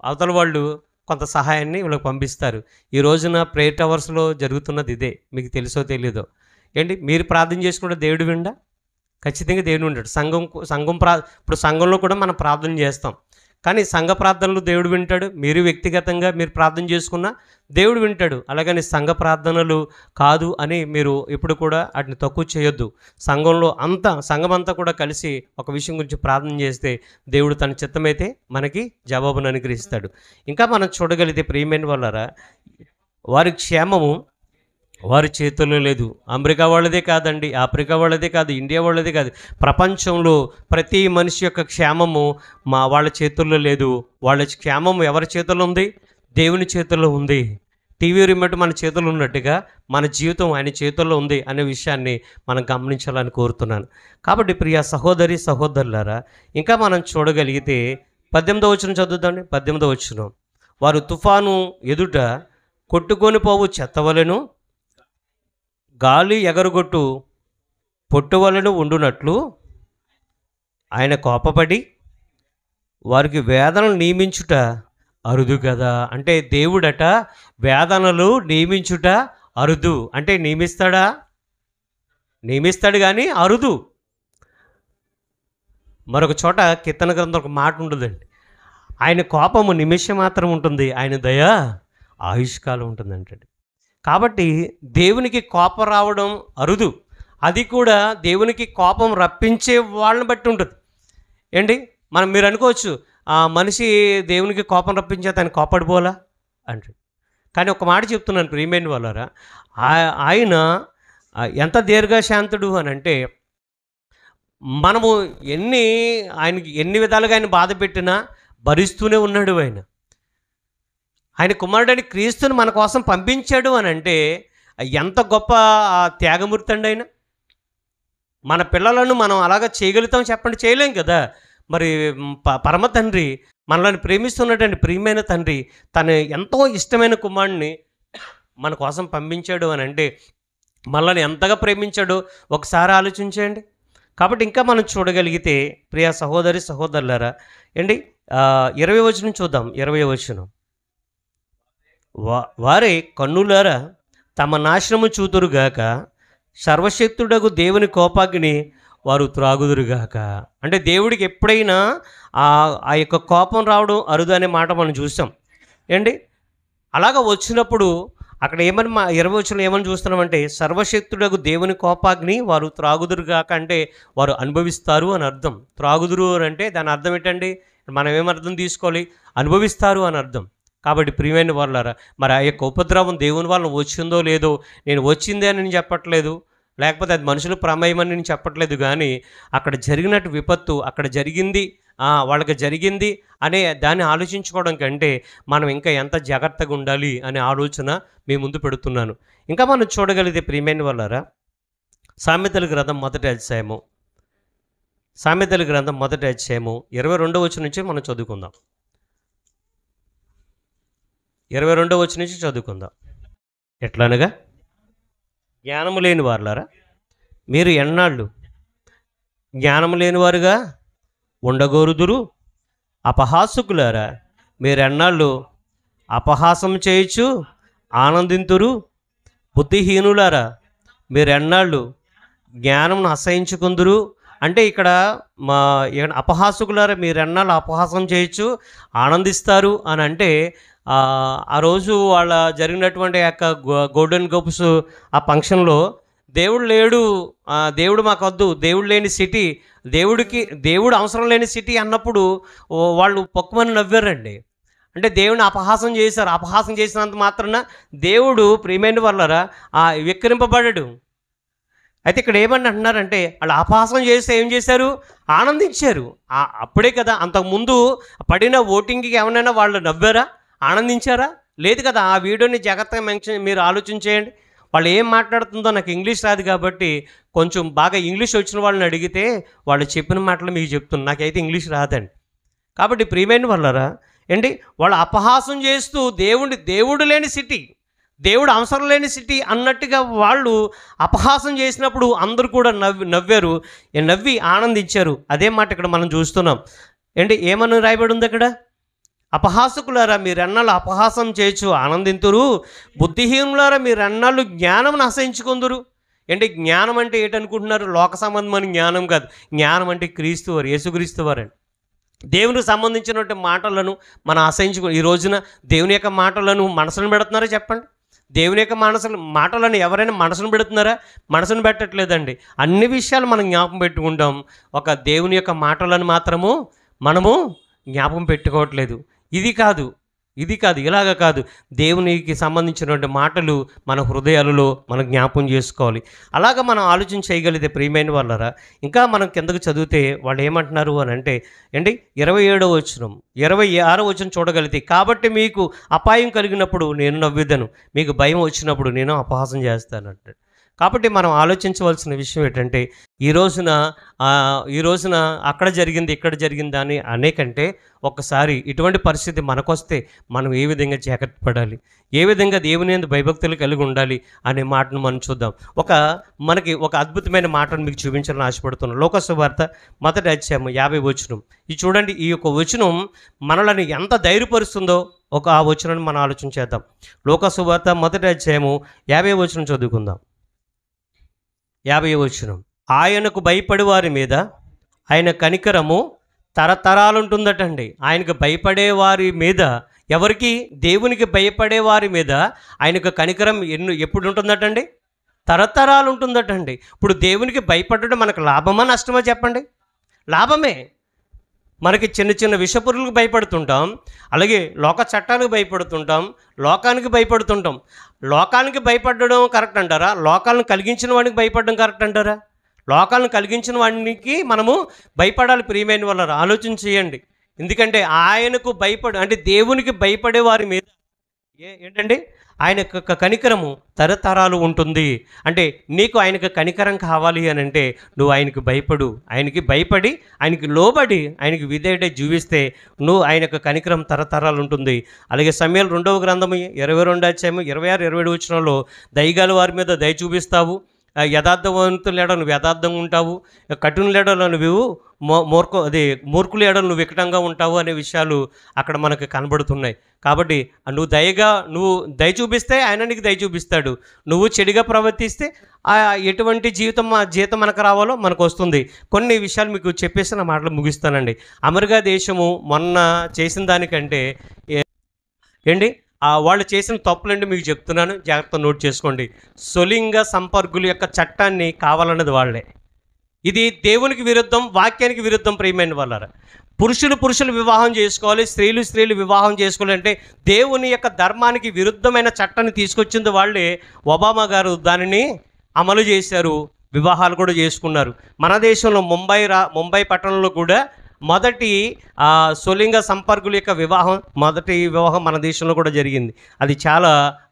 అవతల వాళ్ళు కొంత సహాయాన్ని వీళ్ళకి పంపిస్తారు. ఈ రోజున ప్రేయర్ టవర్స్లో జరుగుతున్నది ఇదే. మీకు తెలుసో తెలీదో. ఏంటి, మీరు ప్రార్థన చేసుకుంటే దేవుడు విండా? ఖచ్చితంగా దేవుడు ఉంటాడు. ఇప్పుడు సంఘంలో కూడా మనం ప్రార్థన చేస్తాం, కానీ సంఘ ప్రార్థనలు దేవుడు వింటాడు. మీరు వ్యక్తిగతంగా మీరు ప్రార్థన చేసుకున్నా దేవుడు వింటాడు. అలాగని సంఘ ప్రార్థనలు కాదు అని మీరు ఎప్పుడు కూడా వాటిని తక్కువ చేయొద్దు. సంఘం అంతా కూడా కలిసి ఒక విషయం గురించి ప్రార్థన చేస్తే దేవుడు తన చిత్తమైతే మనకి జవాబును అనుగ్రహిస్తాడు. ఇంకా మనం చూడగలిగితే ప్రియమైన వాళ్ళారా, వారి క్షేమము వారి చేతుల్లో లేదు. అమెరికా వాళ్ళదే కాదండి, ఆఫ్రికా వాళ్ళదే కాదు, ఇండియా వాళ్ళదే కాదు, ప్రపంచంలో ప్రతి మనిషి యొక్క క్షేమము వాళ్ళ చేతుల్లో లేదు. వాళ్ళ క్షేమం ఎవరి చేతుల్లో ఉంది? దేవుని చేతుల్లో ఉంది. టీవీ రిమోట్ మన చేతుల్లో ఉన్నట్టుగా మన జీవితం ఆయన చేతుల్లో ఉంది అనే విషయాన్ని మనం గమనించాలని కోరుతున్నాను. కాబట్టి ప్రియ సహోదరి సహోదరులారా, ఇంకా మనం చూడగలిగితే 18వ వచనం చదువుతాండి. 18వ వచనం, వారు తుఫాను ఎదుట కొట్టుకొని పోవు చెత్తవలెను, గాలి ఎగరగొట్టు పొట్టువలను ఉండునట్లు ఆయన కోపపడి వారికి వేదనలు నియమించుట అరుదు కదా. అంటే దేవుడట వేదనలు నియమించుట అరుదు. అంటే నియమిస్తాడా? నియమిస్తాడు కానీ అరుదు. మరొక చోట కీర్తన గ్రంథం ఒక మాట ఉంటుందండి, ఆయన కోపము నిమిషం మాత్రం ఉంటుంది, ఆయన దయ ఆయుష్కాలం ఉంటుందంటండి. కాబట్టి దేవునికి కోపం రావడం అరుదు. అది కూడా దేవునికి కోపం రప్పించే వాళ్ళని బట్టి ఉంటుంది. ఏంటి, మీరు అనుకోవచ్చు మనిషి దేవునికి కోపం రప్పించేది ఆయన కోపడిపోలా అంటే. కానీ ఒక మాట చెప్తున్నాను ప్రియమైన వాళ్ళారా, ఆయన ఎంత దీర్ఘశాంతుడు అని అంటే, మనము ఆయనకి ఎన్ని విధాలుగా ఆయన బాధ పెట్టినా భరిస్తూనే ఉన్నాడు. ఆయన కుమారుడని క్రీస్తుని మన కోసం పంపించాడు అని అంటే ఎంత గొప్ప త్యాగమూర్తి అండి ఆయన. మన పిల్లలను మనం అలాగా చేయగలుగుతాం చెప్పండి? చేయలేం కదా. మరి పరమ తండ్రి మనల్ని ప్రేమిస్తున్నటువంటి ప్రియమైన తండ్రి తను ఎంతో ఇష్టమైన కుమారుడిని మన కోసం పంపించాడు అని అంటే మనల్ని ఎంతగా ప్రేమించాడో ఒకసారి ఆలోచించండి. కాబట్టి ఇంకా మనం చూడగలిగితే ప్రియ సహోదరి సహోదరులారా అండి, 20వ వచనం చూద్దాం. 20వ వచనం, వారే కన్నులారా తమ నాశనము చూతురుగాక, సర్వశక్తుడగు దేవుని కోపాగ్ని వారు త్రాగుదురుగాక. అంటే దేవుడికి ఎప్పుడైనా ఆ యొక్క కోపం రావడం అరుదు అనే మాట మనం చూసాం ఏంటి. అలాగ వచ్చినప్పుడు అక్కడ ఏమని 20వ వచనంలో ఏమని చూస్తున్నామంటే, సర్వశక్తుడగు దేవుని కోపాగ్ని వారు త్రాగుదురుగాక అంటే వారు అనుభవిస్తారు అని అర్థం. త్రాగుదురు అంటే దాని అర్థం ఏంటండి? మనం ఏమర్థం తీసుకోవాలి? అనుభవిస్తారు అని అర్థం. కాబట్టి ప్రియమైన వాళ్ళారా, మరి ఆ యొక్క ఉపద్రవం దేవుని వల్ల వచ్చిందో లేదో, నేను వచ్చిందే అని నేను చెప్పట్లేదు, లేకపోతే అది మనుషుల ప్రమేయమని నేను చెప్పట్లేదు, కానీ అక్కడ జరిగినట్టు విపత్తు అక్కడ జరిగింది, వాళ్ళకి జరిగింది అనే దాన్ని ఆలోచించుకోవడం కంటే మనం ఇంకా ఎంత జాగ్రత్తగా ఉండాలి అనే ఆలోచన మీ ముందు పెడుతున్నాను. ఇంకా మనం చూడగలిగితే ప్రియమైన వాళ్ళారా, సామెతల గ్రంథం మొదటి అధ్యాయము 22వ వచనం నుంచి మనం చదువుకుందాం. 22వ వచనం నుంచి చదువుకుందాం. ఎట్లనగా, జ్ఞానము లేని వారులారా మీరు ఎన్నాళ్ళు జ్ఞానము లేనివారుగా ఉండగోరుదురు? అపహాసకులారా మీరెన్నాళ్ళు అపహాసం చేయొచ్చు ఆనందింతురు? బుద్ధిహీనులారా మీరెన్నాళ్ళు జ్ఞానం అసహించుకుందురు? అంటే ఇక్కడ అపహాసకులారా మీరెన్నాళ్ళు అపహాసం చేయొచ్చు ఆనందిస్తారు అని అంటే ఆ రోజు వాళ్ళ జరిగినటువంటి యొక్క గోల్డెన్ గోప్స్ ఆ ఫంక్షన్లో దేవుడు లేడు, దేవుడు మాకొద్దు, దేవుడు లేని సిటీ, దేవుడు అవసరం లేని సిటీ అన్నప్పుడు వాళ్ళు పొక్కమని నవ్వారండి. అంటే దేవుని అపహాసం చేశారు. అపహాసం చేసినంత మాత్రాన దేవుడు ప్రియమైన వాళ్ళరా విక్రింపబడడు. అయితే ఇక్కడ ఏమని అంటున్నారంటే, వాళ్ళు అపహాసం చేస్తే ఏం చేశారు? ఆనందించారు. అప్పుడే కదా. అంతకుముందు పడిన ఓటింగ్కి ఏమైనా వాళ్ళు నవ్వారా, ఆనందించారా? లేదు కదా. ఆ వీడియోని జాగ్రత్తగా మీరు ఆలోచించేయండి. వాళ్ళు ఏం మాట్లాడుతుందో నాకు ఇంగ్లీష్ రాదు కాబట్టి కొంచెం బాగా ఇంగ్లీష్ వచ్చిన వాళ్ళని అడిగితే వాళ్ళు చెప్పిన మాటలు మీకు చెప్తున్నాను. నాకైతే ఇంగ్లీష్ రాదండి. కాబట్టి ప్రియమైన వాళ్ళరా ఏంటి, వాళ్ళు అపహాసం చేస్తూ దేవుడు లేని సిటీ, దేవుడు అవసరం లేని సిటీ అన్నట్టుగా వాళ్ళు అపహాసం చేసినప్పుడు అందరూ కూడా నవ్వారు, నవ్వి ఆనందించారు. అదే మాట ఇక్కడ మనం చూస్తున్నాం. ఏంటి ఏమని రాయబడి ఉంది అక్కడ? అపహాసకులారా మీరెన్నాళ్ళు అపహాసం చేయొచ్చు ఆనందింతురు, బుద్ధిహీనులారా మీరెన్నాళ్ళు జ్ఞానం అసహించుకుందురు. అంటే జ్ఞానం అంటే ఏంటనుకుంటున్నారు? లోక సంబంధమైన జ్ఞానం కాదు. జ్ఞానం అంటే క్రీస్తు వారు, యేసుక్రీస్తు వారండి. దేవునికి సంబంధించినటువంటి మాటలను మనం ఈ రోజున దేవుని యొక్క మాటలను మనసును పెడుతున్నారా చెప్పండి? దేవుని యొక్క మాటలను ఎవరైనా మనసును పెడుతున్నారా? మనసును పెట్టట్లేదండి. అన్ని విషయాలు మనం జ్ఞాపకం పెట్టుకుంటాం, ఒక దేవుని యొక్క మాటలను మాత్రము మనము జ్ఞాపకం పెట్టుకోవట్లేదు. ఇది కాదు ఇలాగ కాదు. దేవునికి సంబంధించినటువంటి మాటలు మన హృదయాలలో మనం జ్ఞాపకం చేసుకోవాలి. అలాగ మనం ఆలోచన చేయగలిగితే ప్రియమైన వాళ్ళరా, ఇంకా మనం కిందకు చదివితే వాళ్ళు ఏమంటున్నారు అని అంటే ఏంటి 27వ వచనం 26వ వచనం చూడగలిగితే, కాబట్టి మీకు అపాయం కలిగినప్పుడు నేను నవ్విదను, మీకు భయం వచ్చినప్పుడు నేను అపహాసం చేస్తానంటాడు. కాబట్టి మనం ఆలోచించవలసిన విషయం ఏంటంటే, ఈ రోజున అక్కడ జరిగింది ఇక్కడ జరిగింది అని అనేకంటే ఒక్కసారి ఇటువంటి పరిస్థితి మనకొస్తే మనం ఏ విధంగా జాగ్రత్త పడాలి, ఏ విధంగా దేవుని యందు భయభక్తులు కలిగి ఉండాలి అనే మాటను మనం చూద్దాం. మనకి ఒక అద్భుతమైన మాటను మీకు చూపించాలని ఆశపడుతున్నాను. లోక సువార్త మొదటి అధ్యాయం 50వ వచనం. ఇది చూడండి, ఈ యొక్క వచనం మనల్ని ఎంత ధైర్యపరుస్తుందో ఆ వచనాన్ని మనం ఆలోచన చేద్దాం. లోక సువార్త మొదటి అధ్యాయము 50వ వచనం చదువుకుందాం. 50వ వచనం, ఆయనకు భయపడే వారి మీద ఆయన కనికరము తరతరాలు ఉంటుందటండి. ఆయనకు భయపడే వారి మీద, ఎవరికి? దేవునికి భయపడే వారి మీద ఆయనకు కనికరం ఎప్పుడు ఉంటుందటండి? తరతరాలు ఉంటుందటండి. ఇప్పుడు దేవునికి భయపడడం మనకు లాభమా నష్టమా చెప్పండి? లాభమే. మనకి చిన్న చిన్న విషపురులకు భయపడుతుంటాం, అలాగే లోక చట్టానికి భయపడుతుంటాం, లోకానికి భయపడుతుంటాం. లోకానికి భయపడడం కరెక్ట్ అంటారా? లోకాలను కలిగించిన వాడికి భయపడడం కరెక్ట్ అంటారా? లోకాలను కలిగించిన వాడికి మనము భయపడాలి. ప్రియమైన వాళ్ళ ఆలోచన చేయండి. ఎందుకంటే ఆయనకు అంటే దేవునికి భయపడే వారి మీద ఏంటండి ఆయన యొక్క కనికరము తరతరాలు ఉంటుంది. అంటే నీకు ఆయనకు కనికరం కావాలి అని అంటే నువ్వు ఆయనకు భయపడు, ఆయనకి భయపడి ఆయనకి లోబడి ఆయనకి విధేయుడై జీవిస్తే నువ్వు ఆయన యొక్క కనికరం తరతరాలు ఉంటుంది. అలాగే సమూయేలు 2వ గ్రంథము 22 అధ్యాయము 26, 27 వచనంలో దయగల వారి మీద దయ చూపిస్తావు, యథార్థవంతుల ఎడల నువ్వు యథార్థంగా ఉంటావు, కఠినుల ఎడల నువ్వు మూర్ఖుల ఎడల నువ్వు వికటంగా ఉంటావు అనే విషయాలు అక్కడ మనకు కనబడుతున్నాయి. కాబట్టి నువ్వు నువ్వు దయ చూపిస్తే ఆయన నీకు దయ చూపిస్తాడు. నువ్వు చెడుగా ప్రవర్తిస్తే ఎటువంటి జీతం మనకు రావాలో మనకు వస్తుంది. కొన్ని విషయాలు మీకు చెప్పేసి నా మాటలు ముగిస్తానండి. అమెరికా దేశము మొన్న చేసిన దానికంటే ఏంటి వాళ్ళు చేసిన తప్పులండి మీకు చెప్తున్నాను, జాగ్రత్త నోట్ చేసుకోండి. స్వలింగ సంపర్కుల యొక్క చట్టాన్ని కావాలన్నది వాళ్ళే. ఇది దేవునికి విరుద్ధం, వాక్యానికి విరుద్ధం. ప్రియమైన వాళ్ళారా, పురుషులు వివాహం చేసుకోవాలి, స్త్రీలు వివాహం చేసుకోవాలంటే దేవుని యొక్క ధర్మానికి విరుద్ధమైన చట్టాన్ని తీసుకొచ్చింది వాళ్ళే. ఒబామా గారు దానిని అమలు చేశారు, వివాహాలు కూడా చేసుకున్నారు. మన దేశంలో ముంబై పట్టణంలో కూడా మొదటి స్వలింగ సంపర్కుల యొక్క మొదటి వివాహం మన దేశంలో కూడా జరిగింది. అది చాలా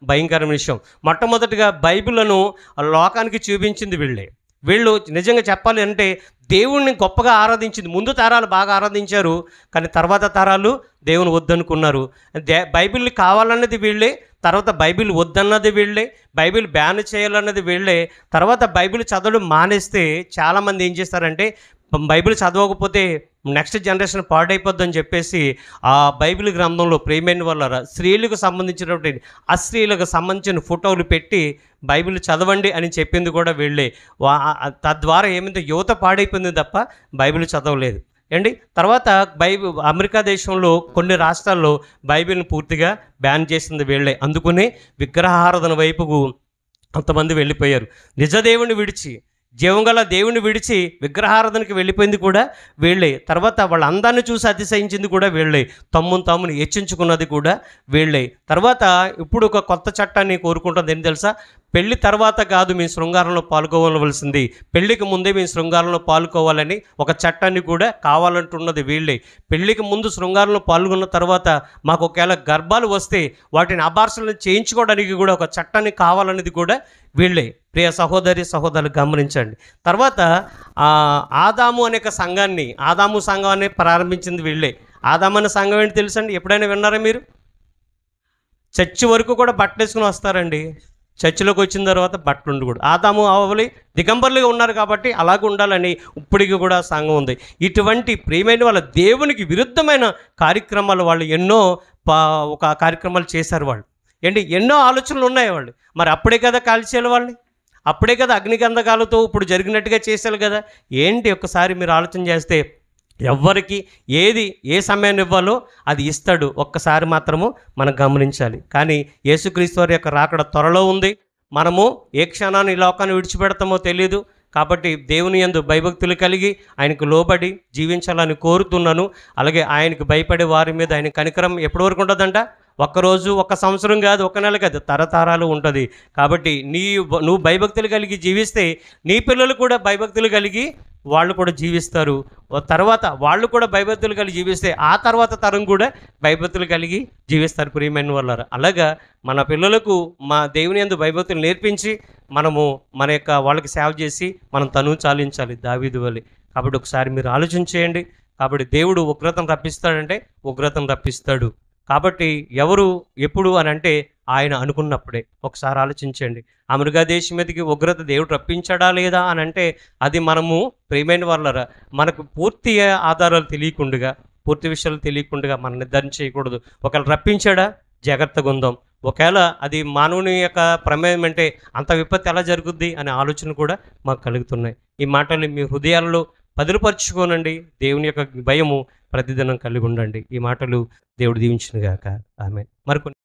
భయంకరమైన విషయం. మొట్టమొదటిగా బైబిల్ను లోకానికి చూపించింది వీళ్ళు నిజంగా చెప్పాలి అంటే దేవుణ్ణి గొప్పగా ఆరాధించింది. ముందు తరాలు బాగా ఆరాధించారు, కానీ తర్వాత తరాలు దేవుని వద్దనుకున్నారు. బైబిల్ని కావాలన్నది వీళ్ళే, తర్వాత బైబిల్ వద్దన్నది వీళ్ళే, బైబిల్ బ్యాన్ చేయాలన్నది వీళ్ళే. తర్వాత బైబిల్ చదవడం మానేస్తే చాలామంది ఏం చేస్తారంటే బైబిల్ చదవకపోతే నెక్స్ట్ జనరేషన్ పాడైపోద్దని చెప్పేసి ఆ బైబిల్ గ్రంథంలో ప్రియమైన వాళ్ళ స్త్రీలకు సంబంధించినటువంటి అస్త్రీలకు సంబంధించిన ఫోటోలు పెట్టి బైబిల్ చదవండి అని చెప్పింది కూడా వీళ్ళే. తద్వారా ఏమైంది, యువత పాడైపోయింది తప్ప బైబిల్ చదవలేదు అండి. తర్వాత అమెరికా దేశంలో కొన్ని రాష్ట్రాల్లో బైబిల్ని పూర్తిగా బ్యాన్ చేసింది వీళ్ళే. అందుకనే విగ్రహారాధన వైపుకు కొంతమంది వెళ్ళిపోయారు. నిజదేవుని విడిచి, జీవంగల దేవుని విడిచి విగ్రహారాధనకి వెళ్ళిపోయింది కూడా వీళ్ళే. తర్వాత వాళ్ళ అందాన్ని చూసి అతిశయించింది కూడా వీళ్ళే. తమ్ముని హెచ్చించుకున్నది కూడా వీళ్ళే. తర్వాత ఇప్పుడు ఒక కొత్త చట్టాన్ని కోరుకుంటుంది. ఏం తెలుసా? పెళ్లి తర్వాత కాదు మేము శృంగారంలో పాల్గొనవలసింది, పెళ్లికి ముందే మేము శృంగారంలో పాల్గొవాలని ఒక చట్టాన్ని కూడా కావాలంటున్నది వీళ్ళే. పెళ్లికి ముందు శృంగారంలో పాల్గొన్న తర్వాత మాకు ఒకవేళ గర్భాలు వస్తే వాటిని అబార్షన్లు చేయించుకోవడానికి కూడా ఒక చట్టాన్ని కావాలనేది కూడా వీళ్ళే. ప్రియ సహోదరులు గమనించండి. తర్వాత ఆదాము అనే ఆదాము సంఘాన్ని ప్రారంభించింది వీళ్ళే. ఆదాము అనే సంఘం ఏంటి తెలుసండి? ఎప్పుడైనా విన్నారా మీరు? చర్చి వరకు కూడా బట్టలు వేసుకుని వస్తారండి. చర్చిలోకి వచ్చిన తర్వాత బట్టలు ఉండకూడదు. ఆదాము అవ్వలి దిగంబరులుగా ఉన్నారు కాబట్టి అలాగ ఉండాలని ఇప్పటికీ కూడా సంఘం ఉంది. ఇటువంటి ప్రియమైన వాళ్ళ దేవునికి విరుద్ధమైన కార్యక్రమాలు వాళ్ళు ఎన్నో కార్యక్రమాలు చేశారు. వాళ్ళు ఎన్నో ఆలోచనలు ఉన్నాయి వాళ్ళు. మరి అప్పుడే కదా కాల్చేయాలి వాళ్ళని, అప్పుడే కదా అగ్నిగంధకాలతో ఇప్పుడు జరిగినట్టుగా చేశారు కదా. ఒక్కసారి మీరు ఆలోచన చేస్తే ఎవ్వరికి ఏ సమయాన్ని ఇవ్వాలో అది ఇస్తాడు. ఒక్కసారి మాత్రము మనం గమనించాలి. కానీ యేసుక్రీస్తు వారి యొక్క రాకడ త్వరలో ఉంది. మనము ఏ క్షణాన్ని ఈ లోకాన్ని విడిచిపెడతామో తెలియదు. కాబట్టి దేవుని యందు భయభక్తులు కలిగి ఆయనకు లోబడి జీవించాలని కోరుతున్నాను. అలాగే ఆయనకు భయపడే వారి మీద ఆయన కనికరం ఎప్పటి వరకు ఉంటుందంట? ఒక్కరోజు, ఒక సంవత్సరం కాదు, ఒక నెల కాదు, తరతరాలు ఉంటుంది. కాబట్టి నువ్వు భయభక్తులు కలిగి జీవిస్తే నీ పిల్లలు కూడా భయభక్తులు కలిగి వాళ్ళు కూడా జీవిస్తారు. తర్వాత వాళ్ళు కూడా భయభక్తులు కలిగి జీవిస్తే ఆ తర్వాత తరం కూడా భయభక్తులు కలిగి జీవిస్తారు. ప్రియమైన వాళ్ళారా, అలాగా మన పిల్లలకు మా దేవుని యందు భయభక్తులు నేర్పించి మనము వాళ్ళకి సేవ చేసి మనం తను చాలించాలి దావీదు వలె. కాబట్టి ఒకసారి మీరు ఆలోచన చేయండి. కాబట్టి దేవుడు ఉగ్రతను రప్పిస్తాడంటే ఉగ్రతను రప్పిస్తాడు. కాబట్టి ఎవరు ఎప్పుడు అని అంటే ఆయన అనుకున్నప్పుడే. ఒకసారి ఆలోచించండి. అమెరికా దేశం మీదకి ఉగ్రత దేవుడు రప్పించాడా లేదా అని అంటే అది మనము ప్రియమైన వాళ్ళరా మనకు పూర్తి ఆధారాలు తెలియకుండా, పూర్తి విషయాలు తెలియకుండా మనం నిర్ధారణ చేయకూడదు. ఒకవేళ రప్పించాడా జాగ్రత్తగా ఉందాం. ఒకవేళ అది మానవుని యొక్క ప్రమేయం అంటే అంత విపత్తి ఎలా జరుగుద్ది అనే ఆలోచన కూడా మాకు కలుగుతున్నాయి. ఈ మాటలు మీ హృదయాల్లో పదిలపరుచుకోనండి. దేవుని యొక్క భయము ప్రతిదినం కలిగి ఉండండి. ఈ మాటలు దేవుడు దీవించునుగాక. ఆమేన్. మరికొన్ని